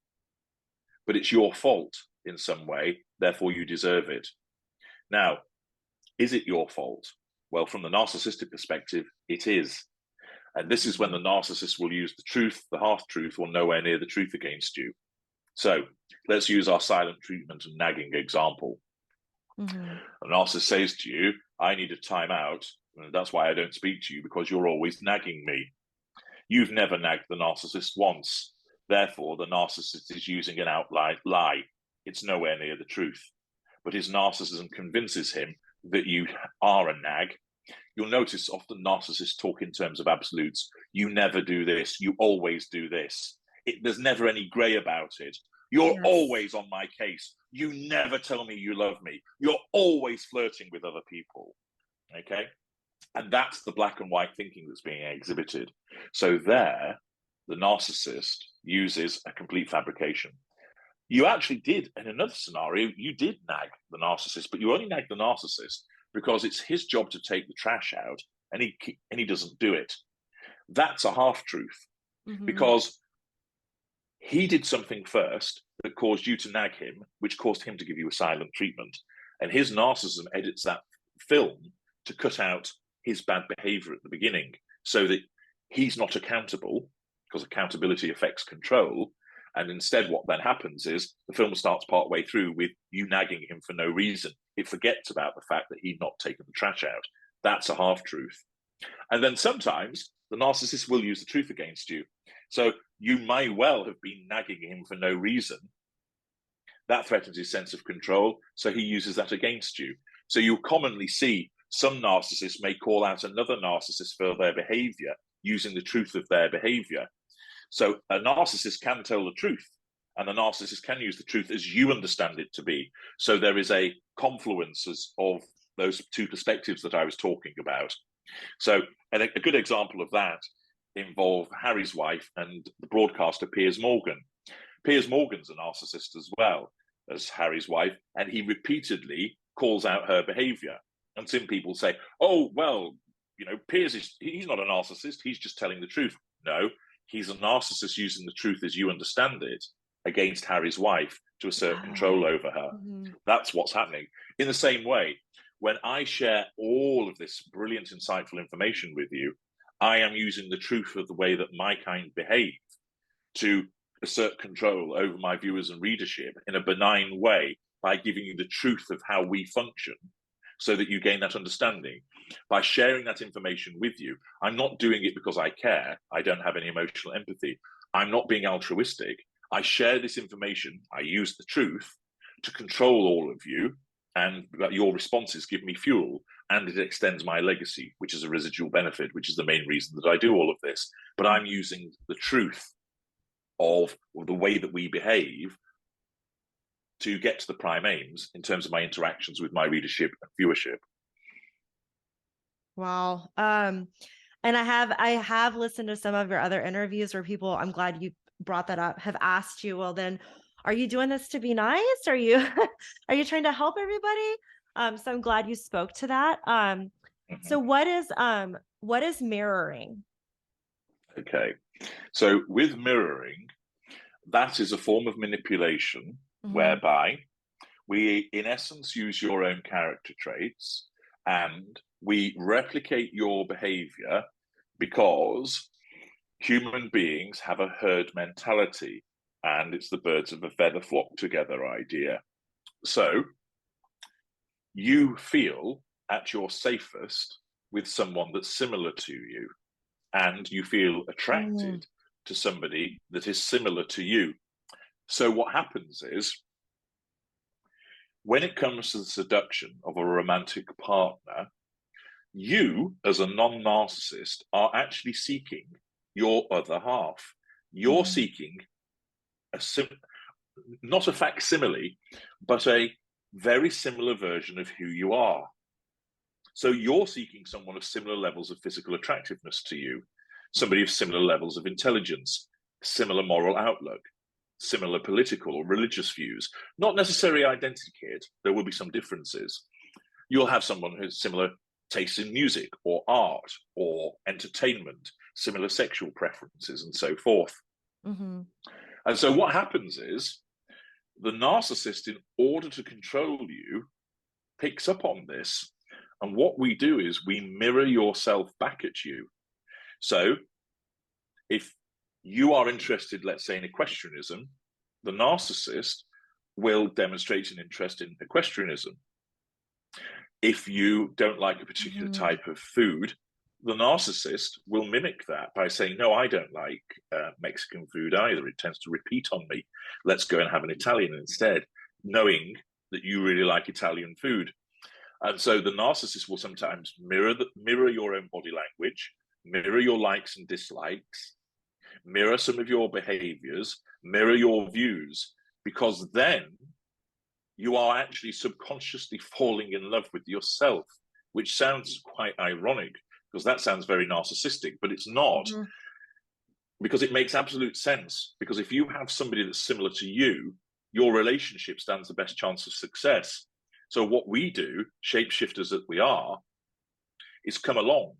but it's your fault in some way, therefore you deserve it. Now, is it your fault? Well, from the narcissistic perspective, it is. And this is when the narcissist will use the truth, the half-truth, or nowhere near the truth against you. So let's use our silent treatment and nagging example. A narcissist says to you, I need a timeout, and that's why I don't speak to you, because you're always nagging me. You've never nagged the narcissist once. Therefore, the narcissist is using an outright lie. It's nowhere near the truth. But his narcissism convinces him that you are a nag. You'll notice often narcissists talk in terms of absolutes. You never do this. You always do this. There's never any gray about it. You're always on my case. You never tell me you love me. You're always flirting with other people. Okay? And that's the black and white thinking that's being exhibited. So there, the narcissist uses a complete fabrication. You actually did, in another scenario, you did nag the narcissist, but you only nagged the narcissist because it's his job to take the trash out, and he doesn't do it. That's a half-truth, because he did something first that caused you to nag him, which caused him to give you a silent treatment. And his narcissism edits that film to cut out his bad behavior at the beginning so that he's not accountable, because accountability affects control. And instead, what then happens is the film starts partway through with you nagging him for no reason. It forgets about the fact that he'd not taken the trash out. That's a half-truth. And then sometimes the narcissist will use the truth against you. So you may well have been nagging him for no reason. That threatens his sense of control, so he uses that against you. So you'll commonly see some narcissists may call out another narcissist for their behavior using the truth of their behavior. So a narcissist can tell the truth, and the narcissist can use the truth as you understand it to be. So there is a confluence of those two perspectives that I was talking about. So and a good example of that involved Harry's wife and the broadcaster Piers Morgan. Piers Morgan's a narcissist as well as Harry's wife, and he repeatedly calls out her behavior. And some people say, oh, well, Piers he's not a narcissist, he's just telling the truth. No, he's a narcissist using the truth as you understand it against Harry's wife to assert control over her. That's what's happening. In the same way, when I share all of this brilliant, insightful information with you, I am using the truth of the way that my kind behave to assert control over my viewers and readership in a benign way by giving you the truth of how we function so that you gain that understanding. By sharing that information with you, I'm not doing it because I care. I don't have any emotional empathy. I'm not being altruistic. I share this information. I use the truth to control all of you and your responses give me fuel, and it extends my legacy, which is a residual benefit, which is the main reason that I do all of this. But I'm using the truth of the way that we behave to get to the prime aims in terms of my interactions with my readership and viewership. Wow. And I have listened to some of your other interviews where people, I'm glad you brought that up, have asked you, well, then are you doing this to be nice? Are you are you trying to help everybody? So I'm glad you spoke to that. So what is mirroring? Okay. So with mirroring, that is a form of manipulation whereby we, in essence, use your own character traits and we replicate your behavior because human beings have a herd mentality, and it's the birds of a feather flock together idea. So you feel at your safest with someone that's similar to you, and you feel attracted to somebody that is similar to you. So what happens is, when it comes to the seduction of a romantic partner, you, as a non-narcissist, are actually seeking your other half. You're seeking not a facsimile, but a very similar version of who you are. So you're seeking someone of similar levels of physical attractiveness to you, somebody of similar levels of intelligence, similar moral outlook, similar political or religious views, not necessarily identikit. There will be some differences. You'll have someone who has similar tastes in music or art or entertainment, similar sexual preferences, and so forth. And so what happens is, the narcissist, in order to control you, picks up on this. And what we do is we mirror yourself back at you. So if you are interested, let's say, in equestrianism, the narcissist will demonstrate an interest in equestrianism. If you don't like a particular type of food, the narcissist will mimic that by saying, no, I don't like Mexican food either. It tends to repeat on me. Let's go and have an Italian instead, knowing that you really like Italian food. And so the narcissist will sometimes mirror your own body language, mirror your likes and dislikes, mirror some of your behaviors, mirror your views, because then you are actually subconsciously falling in love with yourself, which sounds quite ironic because that sounds very narcissistic, but it's not, because it makes absolute sense. Because if you have somebody that's similar to you, your relationship stands the best chance of success. So what we do, shapeshifters that we are, is come along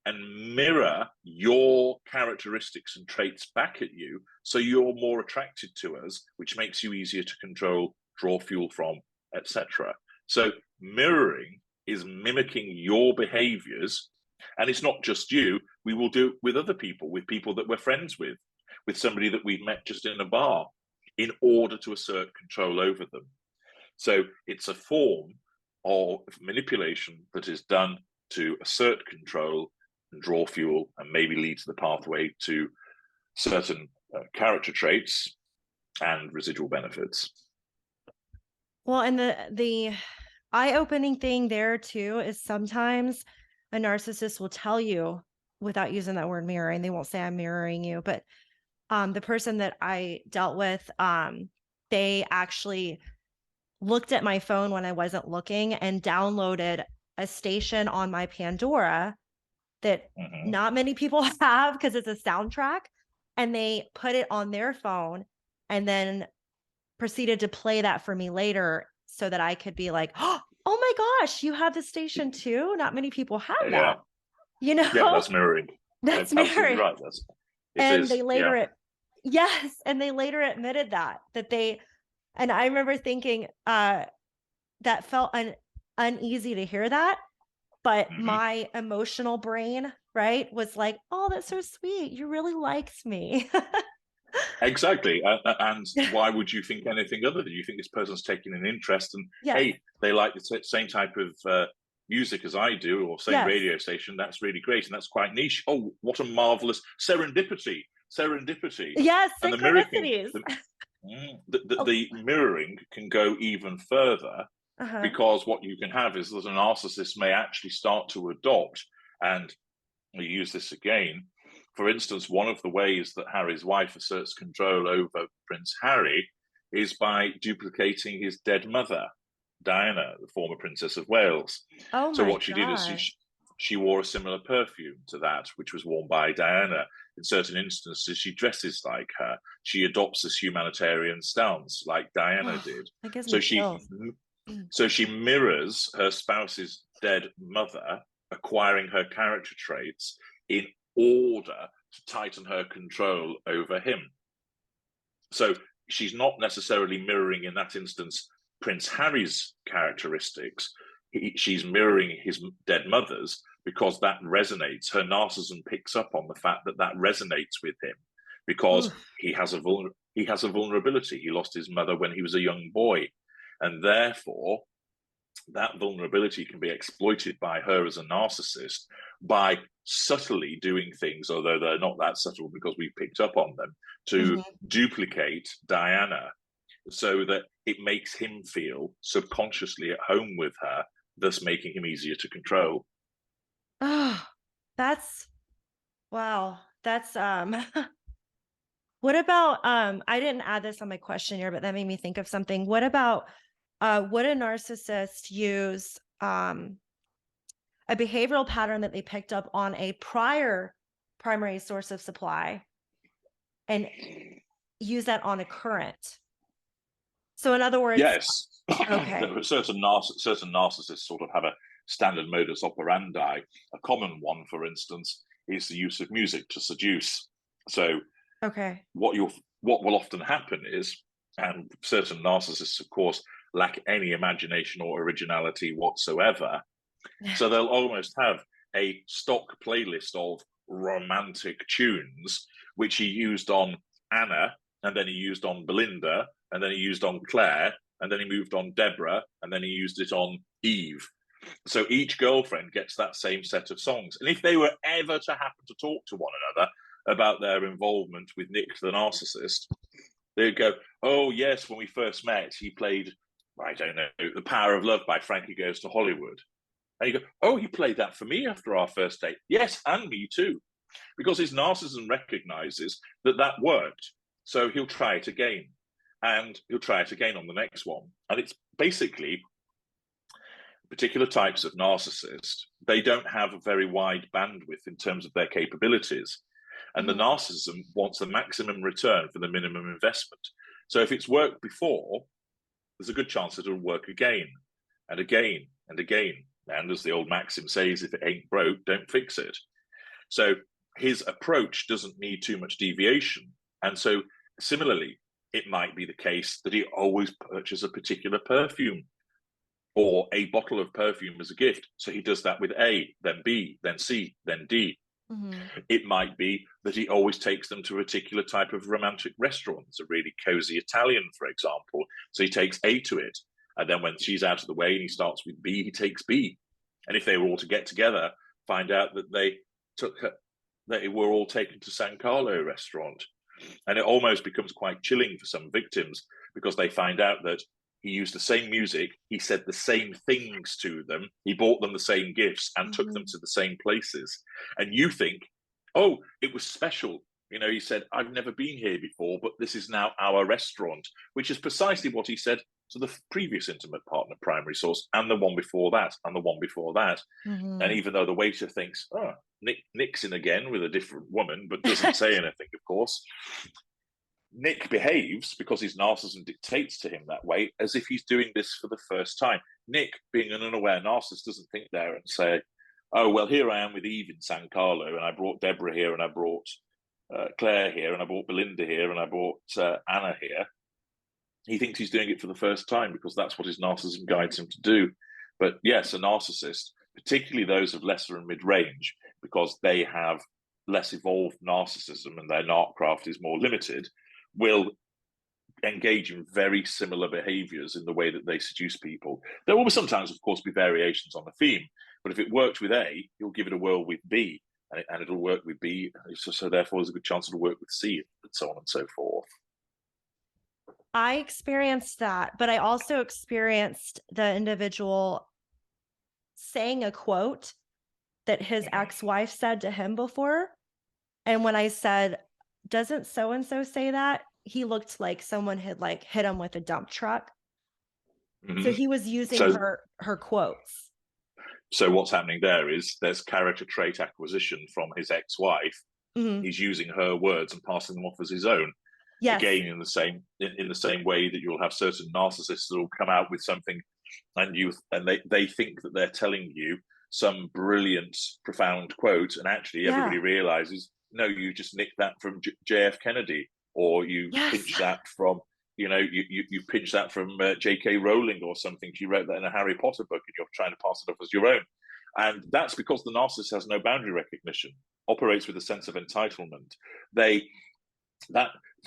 and mirror your characteristics and traits back at you, so you're more attracted to us, which makes you easier to control, draw fuel from, etc. So mirroring is mimicking your behaviors, and it's not just you. We will do it with other people, with people that we're friends with somebody that we've met just in a bar, in order to assert control over them. So it's a form of manipulation that is done to assert control and draw fuel, and maybe lead to the pathway to certain character traits and residual benefits. Well, and the eye-opening thing there too is sometimes a narcissist will tell you, without using that word mirroring, they won't say I'm mirroring you, but the person that I dealt with, they actually looked at my phone when I wasn't looking and downloaded a station on my Pandora that not many people have, because it's a soundtrack, and they put it on their phone and then proceeded to play that for me later so that I could be like, oh my gosh, you have this station too? Not many people have that. You know? Yeah, that's mirroring. That's mirroring. Right. They later and they later admitted that they, and I remember thinking that felt uneasy to hear that, but my emotional brain, right, was like, oh, that's so sweet. You really liked me. Exactly. And why would you think anything other than you think this person's taking an interest, and hey, they like the same type of music as I do, or same radio station? That's really great, and that's quite niche. Oh, what a marvelous serendipity. Yes, and synchronicities. the mirroring can go even further because what you can have is that a narcissist may actually start to adopt, and we use this again. For instance, one of the ways that Harry's wife asserts control over Prince Harry is by duplicating his dead mother, Diana, the former Princess of Wales. Oh So my what she did God. is she wore a similar perfume to that, which was worn by Diana. In certain instances, she dresses like her. She adopts this humanitarian stance like Diana did. That gives So me chills. she mirrors her spouse's dead mother, acquiring her character traits in order to tighten her control over him. So she's not necessarily mirroring, in that instance, Prince Harry's characteristics. She's mirroring his dead mother's because that resonates. Her narcissism picks up on the fact that that resonates with him because he has a vulnerability. He lost his mother when he was a young boy, and therefore that vulnerability can be exploited by her as a narcissist by subtly doing things, although they're not that subtle because we picked up on them, to duplicate Diana so that it makes him feel subconsciously at home with her, thus making him easier to control. Oh, that's wow. That's what about I didn't add this on my questionnaire, but that made me think of something. What about would a narcissist use a behavioral pattern that they picked up on a prior primary source of supply and use that on a current? So in other words, yes, okay. certain narcissists sort of have a standard modus operandi. A common one, for instance, is the use of music to seduce. So Okay. what will often happen is, and certain narcissists, of course, lack any imagination or originality whatsoever. So they'll almost have a stock playlist of romantic tunes, which he used on Anna, and then he used on Belinda, and then he used on Claire, and then he moved on Deborah, and then he used it on Eve. So each girlfriend gets that same set of songs. And if they were ever to happen to talk to one another about their involvement with Nick the narcissist, they'd go, oh, yes, when we first met, he played, I don't know, The Power of Love by Frankie Goes to Hollywood. And you go, oh, he played that for me after our first date. Yes, and me too. Because his narcissism recognizes that that worked. So he'll try it again. And he'll try it again on the next one. And it's basically particular types of narcissist, they don't have a very wide bandwidth in terms of their capabilities. And the narcissism wants the maximum return for the minimum investment. So if it's worked before, there's a good chance that it'll work again and again and again. And as the old maxim says, if it ain't broke, don't fix it. So his approach doesn't need too much deviation. And so similarly, it might be the case that he always purchases a particular perfume or a bottle of perfume as a gift. So he does that with A, then B, then C, then D. It might be that he always takes them to a particular type of romantic restaurant, a really cozy Italian, for example. So he takes A to it. And then when she's out of the way and he starts with B, he takes B. And if they were all to get together, find out that they were all taken to San Carlo restaurant. And it almost becomes quite chilling for some victims because they find out that he used the same music, he said the same things to them, he bought them the same gifts and took them to the same places. And you think, oh, it was special. You know, he said, I've never been here before, but this is now our restaurant, which is precisely what he said to the previous intimate partner primary source and the one before that and the one before that. And even though the waiter thinks, oh, Nick's in again with a different woman, but doesn't say anything, of course, Nick behaves because his narcissism dictates to him that way, as if he's doing this for the first time. Nick, being an unaware narcissist, doesn't think there and say, oh, well, here I am with Eve in San Carlo, and I brought Deborah here, and I brought Claire here, and I brought Belinda here, and I brought Anna here. He thinks he's doing it for the first time because that's what his narcissism guides him to do. But yes, a narcissist, particularly those of lesser and mid-range, because they have less evolved narcissism and their narcraft is more limited, will engage in very similar behaviors in the way that they seduce people. There will sometimes, of course, be variations on the theme, but if it worked with A, you'll give it a whirl with B, and it'll work with B, so therefore there's a good chance it'll work with C, and so on and so forth. I experienced that, but I also experienced the individual saying a quote that his ex-wife said to him before. And when I said, doesn't so-and-so say that? He looked like someone had like hit him with a dump truck. So he was using So, her quotes. so what's happening there is there's character trait acquisition from his ex-wife. Mhm. He's using her words and passing them off as his own. Yes. Again, in the same way that you'll have certain narcissists that will come out with something, and they think that they're telling you some brilliant, profound quote, and actually everybody realizes, no, you just nicked that from JF Kennedy, or you pinch that from, you pinch that from J.K. Rowling or something. She wrote that in a Harry Potter book, and you're trying to pass it off as your own. And that's because the narcissist has no boundary recognition, operates with a sense of entitlement.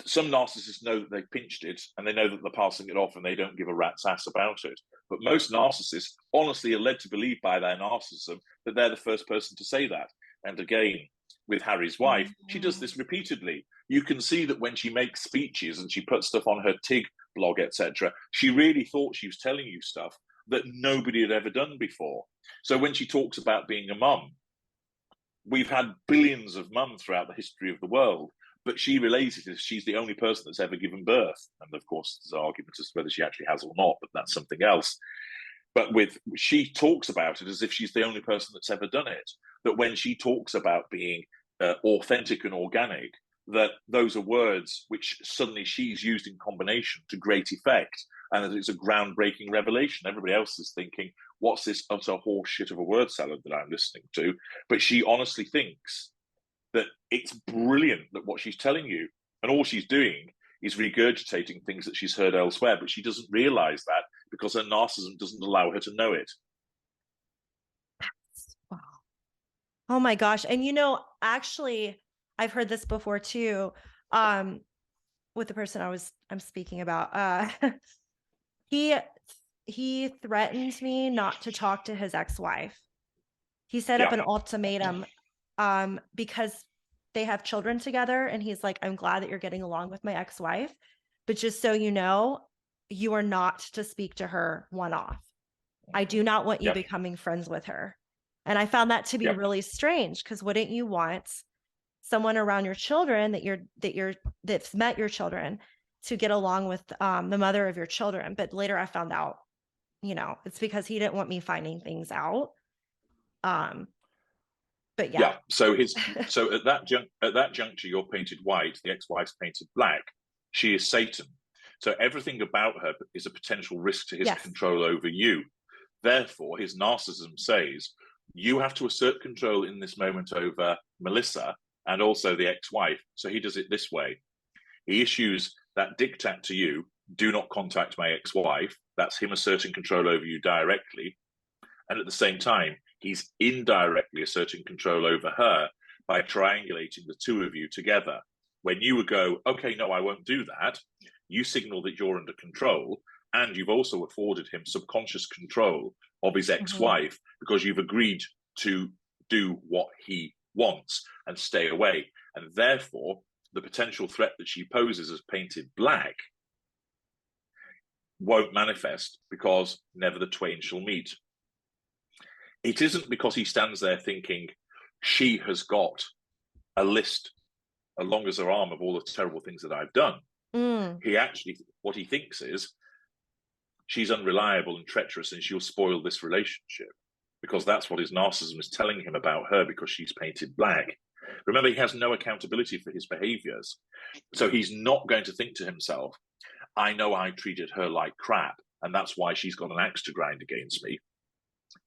Some narcissists know that they pinched it and they know that they're passing it off and they don't give a rat's ass about it. But most narcissists honestly are led to believe by their narcissism that they're the first person to say that. And again, with Harry's wife, she does this repeatedly. You can see that when she makes speeches and she puts stuff on her TIG blog, etc., she really thought she was telling you stuff that nobody had ever done before. So when she talks about being a mum, we've had billions of mums throughout the history of the world, but she relates it as she's the only person that's ever given birth. And of course, there's an argument as to whether she actually has or not, but that's something else. But she talks about it as if she's the only person that's ever done it. That when she talks about being authentic and organic, that those are words which suddenly she's used in combination to great effect, and that it's a groundbreaking revelation. Everybody else is thinking, what's this utter horse shit of a word salad that I'm listening to? But she honestly thinks that it's brilliant, that what she's telling you, and all she's doing is regurgitating things that she's heard elsewhere, but she doesn't realize that because her narcissism doesn't allow her to know it. Wow. Oh my gosh. And actually, I've heard this before too, with the person I'm speaking about. He threatened me not to talk to his ex-wife. He set up an ultimatum because they have children together, and he's like, I'm glad that you're getting along with my ex-wife, but just so you know, you are not to speak to her one-off. I do not want you becoming friends with her. And I found that to be really strange, because wouldn't you want someone around your children that's met your children to get along with the mother of your children? But later I found out, it's because he didn't want me finding things out. But So at that juncture, you're painted white, the ex-wife's painted black. She is Satan. So everything about her is a potential risk to his control over you. Therefore, his narcissism says, you have to assert control in this moment over Melissa and also the ex-wife. So he does it this way. He issues that diktat to you, do not contact my ex-wife. That's him asserting control over you directly. And at the same time, he's indirectly asserting control over her by triangulating the two of you together. When you would go, okay, no, I won't do that, you signal that you're under control, and you've also afforded him subconscious control of his ex-wife because you've agreed to do what he wants and stay away. And therefore, the potential threat that she poses as painted black won't manifest because never the twain shall meet. It isn't because he stands there thinking she has got a list as long as her arm of all the terrible things that I've done. He actually, what he thinks is she's unreliable and treacherous and she'll spoil this relationship, because that's what his narcissism is telling him about her, because she's painted black. Remember, he has no accountability for his behaviors. So he's not going to think to himself, I know I treated her like crap, and that's why she's got an axe to grind against me.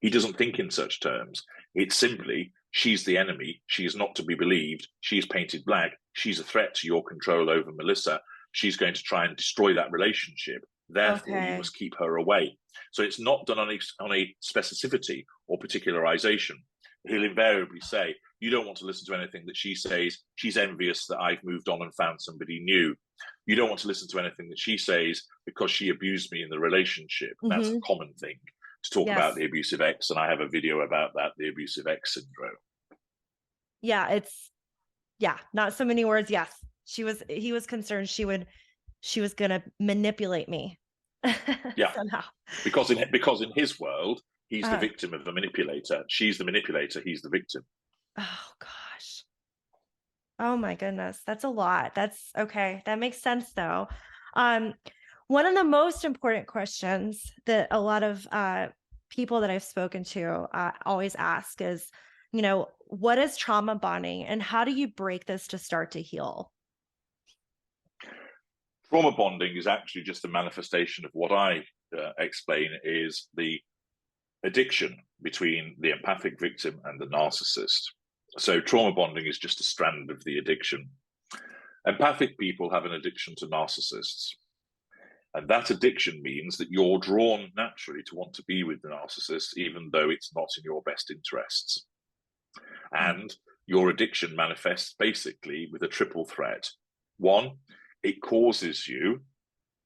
He doesn't think in such terms. It's simply, she's the enemy. She is not to be believed. She's painted black. She's a threat to your control over Melissa. She's going to try and destroy that relationship. Therefore, you must keep her away. So it's not done on a specificity or particularization. He'll invariably say, you don't want to listen to anything that she says. She's envious that I've moved on and found somebody new. You don't want to listen to anything that she says because she abused me in the relationship. That's a common thing to talk about the abusive ex. And I have a video about that, the abusive ex syndrome. Yeah, not so many words. Yes. He was concerned she would she was going to manipulate me Yeah, somehow. because in his world, he's the Uh, victim of the manipulator. She's the manipulator. He's the victim. oh gosh. Oh my goodness, that's a lot. That's okay. That makes sense though. Um, one of the most important questions that a lot of people that I've spoken to always ask is, what is trauma bonding and how do you break this to start to heal? Trauma bonding is actually just a manifestation of what I explain is the addiction between the empathic victim and the narcissist. So trauma bonding is just a strand of the addiction. Empathic people have an addiction to narcissists. And that addiction means that you're drawn naturally to want to be with the narcissist, even though it's not in your best interests. And your addiction manifests basically with a triple threat. One, it causes you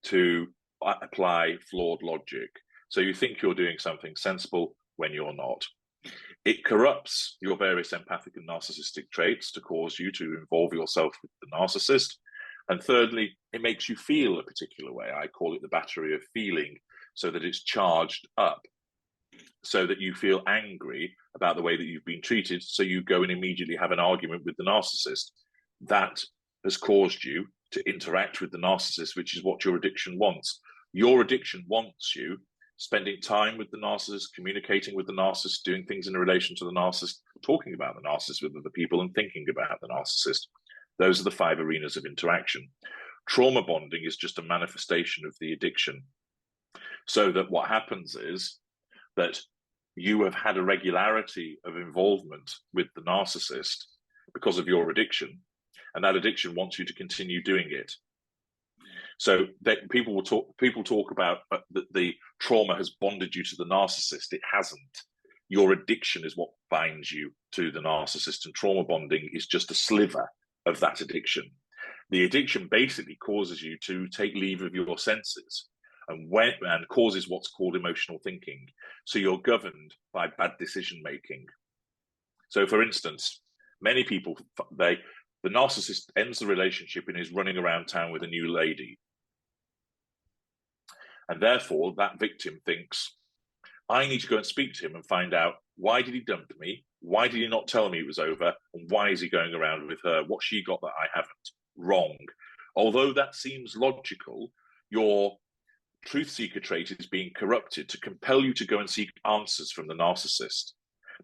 to apply flawed logic. So you think you're doing something sensible when you're not. It corrupts your various empathic and narcissistic traits to cause you to involve yourself with the narcissist. And thirdly, it makes you feel a particular way. I call it the battery of feeling, so that it's charged up, so that you feel angry about the way that you've been treated. So you go and immediately have an argument with the narcissist. That has caused you to interact with the narcissist, which is what your addiction wants. Your addiction wants you spending time with the narcissist, communicating with the narcissist, doing things in relation to the narcissist, talking about the narcissist with other people, and thinking about the narcissist. Those are the 5 arenas of interaction. Trauma bonding is just a manifestation of the addiction. So that what happens is that you have had a regularity of involvement with the narcissist because of your addiction, and that addiction wants you to continue doing it. So that people talk about that the trauma has bonded you to the narcissist. It hasn't. Your addiction is what binds you to the narcissist, and trauma bonding is just a sliver of that addiction. The addiction basically causes you to take leave of your senses and causes what's called emotional thinking. So you're governed by bad decision making. So, for instance, many people, the narcissist ends the relationship and is running around town with a new lady. And therefore, that victim thinks, I need to go and speak to him and find out, why did he dump me? Why did he not tell me it was over? And why is he going around with her? What she got that I haven't? Wrong. Although that seems logical, your truth seeker trait is being corrupted to compel you to go and seek answers from the narcissist.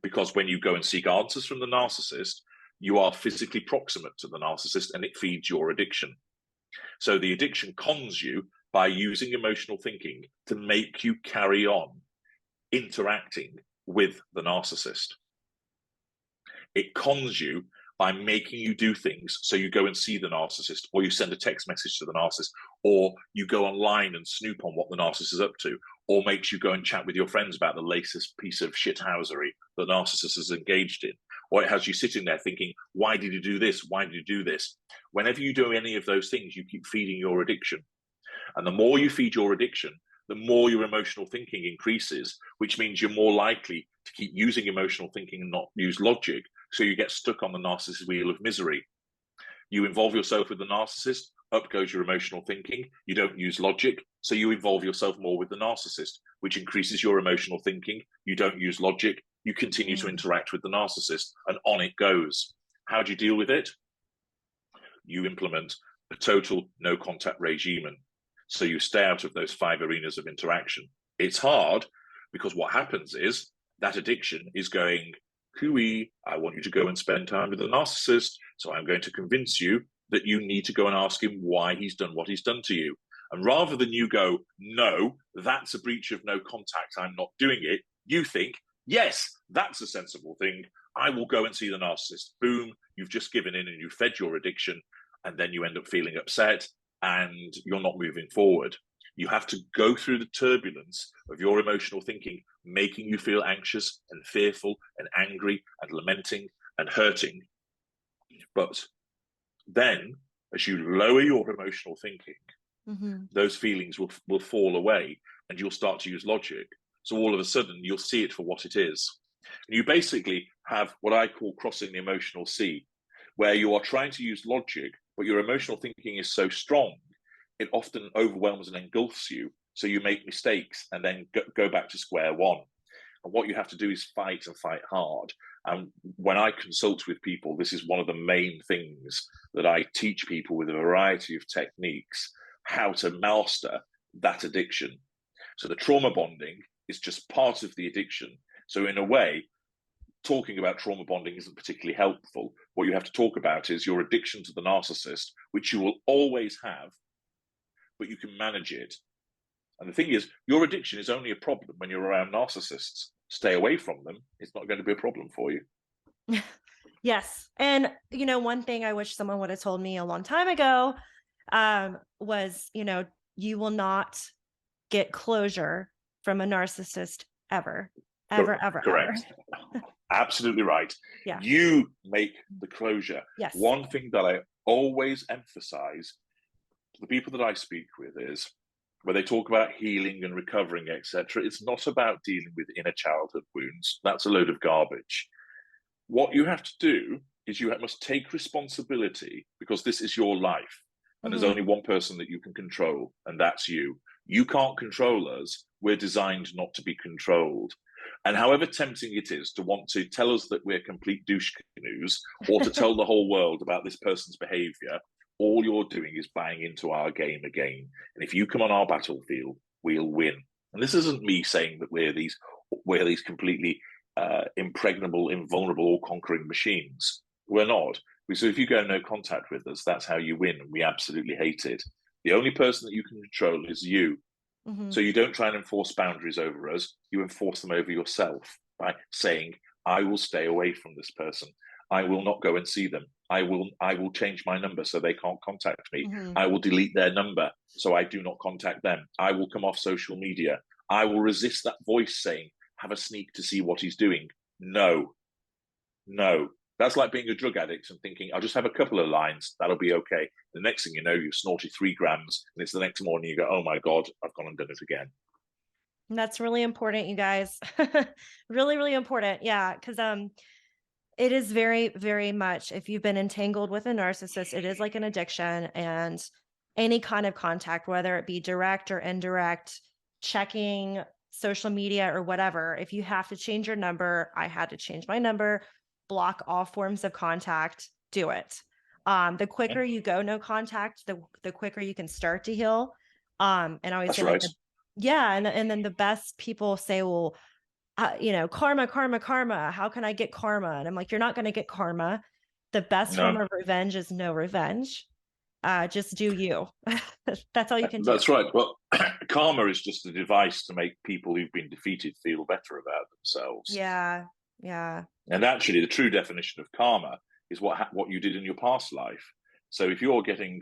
Because when you go and seek answers from the narcissist, you are physically proximate to the narcissist, and it feeds your addiction. So the addiction cons you by using emotional thinking to make you carry on interacting with the narcissist. It cons you by making you do things. So you go and see the narcissist, or you send a text message to the narcissist, or you go online and snoop on what the narcissist is up to, or makes you go and chat with your friends about the latest piece of shithousery the narcissist is engaged in. Or it has you sitting there thinking, why did you do this? Why did you do this? Whenever you do any of those things, you keep feeding your addiction. And the more you feed your addiction, the more your emotional thinking increases, which means you're more likely to keep using emotional thinking and not use logic. So you get stuck on the narcissist wheel of misery. You involve yourself with the narcissist, up goes your emotional thinking. You don't use logic, so you involve yourself more with the narcissist, which increases your emotional thinking. You don't use logic. You continue to interact with the narcissist, and on it goes. How do you deal with it? You implement a total no contact regime. So you stay out of those 5 arenas of interaction. It's hard because what happens is that addiction is going, hooey, I want you to go and spend time with the narcissist. So I'm going to convince you that you need to go and ask him why he's done what he's done to you. And rather than you go, no, that's a breach of no contact, I'm not doing it, you think, yes, that's a sensible thing. I will go and see the narcissist. Boom, you've just given in and you fed your addiction. And then you end up feeling upset and you're not moving forward. You have to go through the turbulence of your emotional thinking, making you feel anxious and fearful and angry and lamenting and hurting. But then, as you lower your emotional thinking, those feelings will fall away and you'll start to use logic. So all of a sudden, you'll see it for what it is. And you basically have what I call crossing the emotional sea, where you are trying to use logic, but your emotional thinking is so strong it often overwhelms and engulfs you. So you make mistakes and then go back to square one. And what you have to do is fight and fight hard. And when I consult with people, this is one of the main things that I teach people with a variety of techniques, how to master that addiction. So the trauma bonding is just part of the addiction. So in a way, talking about trauma bonding isn't particularly helpful. What you have to talk about is your addiction to the narcissist, which you will always have, but you can manage it. And the thing is, your addiction is only a problem when you're around narcissists. Stay away from them. It's not going to be a problem for you. Yes. And, one thing I wish someone would have told me a long time ago was, you will not get closure from a narcissist ever, ever. Correct. Absolutely right. Yeah. You make the closure. Yes. One thing that I always emphasize to the people that I speak with is when they talk about healing and recovering, etc., it's not about dealing with inner childhood wounds. That's a load of garbage. What you have to do is you must take responsibility, because this is your life. And there's only one person that you can control, and that's you. You can't control us. We're designed not to be controlled. And however tempting it is to want to tell us that we're complete douche canoes, or to tell the whole world about this person's behavior, all you're doing is buying into our game again. And if you come on our battlefield, we'll win. And this isn't me saying that we're these completely impregnable, invulnerable, all-conquering machines. We're not. So if you go no contact with us, that's how you win. We absolutely hate it. The only person that you can control is you. So you don't try and enforce boundaries over us. You enforce them over yourself by saying, I will stay away from this person. I will not go and see them. I will change my number so they can't contact me. I will delete their number so I do not contact them. I will come off social media. I will resist that voice saying, have a sneak to see what he's doing. No. That's like being a drug addict and thinking, I'll just have a couple of lines. That'll be okay. The next thing you know, you've snorted 3 grams and it's the next morning you go, oh my God, I've gone and done it again. That's really important, you guys. Really, really important. Yeah. Because it is very, very much, if you've been entangled with a narcissist, it is like an addiction, and any kind of contact, whether it be direct or indirect, checking social media or whatever, if you have to change your number, I had to change my number, block all forms of contact, do it. The quicker you go no contact, the quicker you can start to heal. And I always say, right. and then the best people say, well, karma. How can I get karma? And I'm like, you're not going to get karma. The best form of revenge is no revenge. Just do you. That's all you can do. That's right. Well, karma is just a device to make people who've been defeated feel better about themselves. Yeah. And actually, the true definition of karma is what you did in your past life. So if you're getting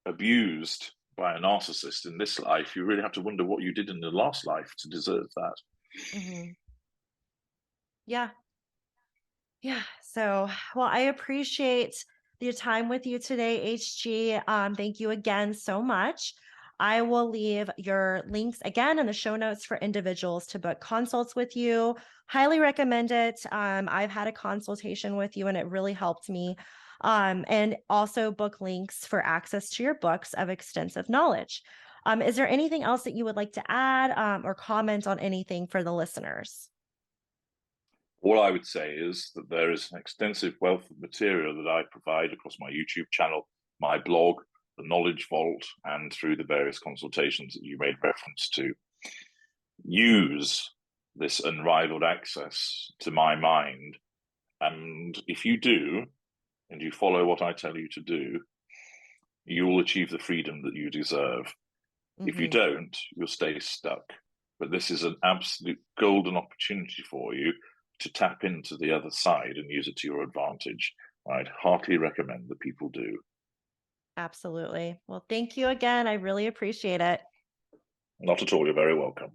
abused by a narcissist in this life, you really have to wonder what you did in the last life to deserve that. Yeah. So, well, I appreciate your time with you today, HG. Thank you again so much. I will leave your links again in the show notes for individuals to book consults with you. Highly recommend it. I've had a consultation with you and it really helped me. And also book links for access to your books of extensive knowledge. Is there anything else that you would like to add or comment on anything for the listeners? All I would say is that there is an extensive wealth of material that I provide across my YouTube channel, my blog, the Knowledge Vault, and through the various consultations that you made reference to. Use this unrivaled access to my mind. And if you do, and you follow what I tell you to do, you will achieve the freedom that you deserve. If you don't, you'll stay stuck. But this is an absolute golden opportunity for you to tap into the other side and use it to your advantage. I'd heartily recommend that people do. Absolutely. Well, thank you again. I really appreciate it. Not at all. You're very welcome.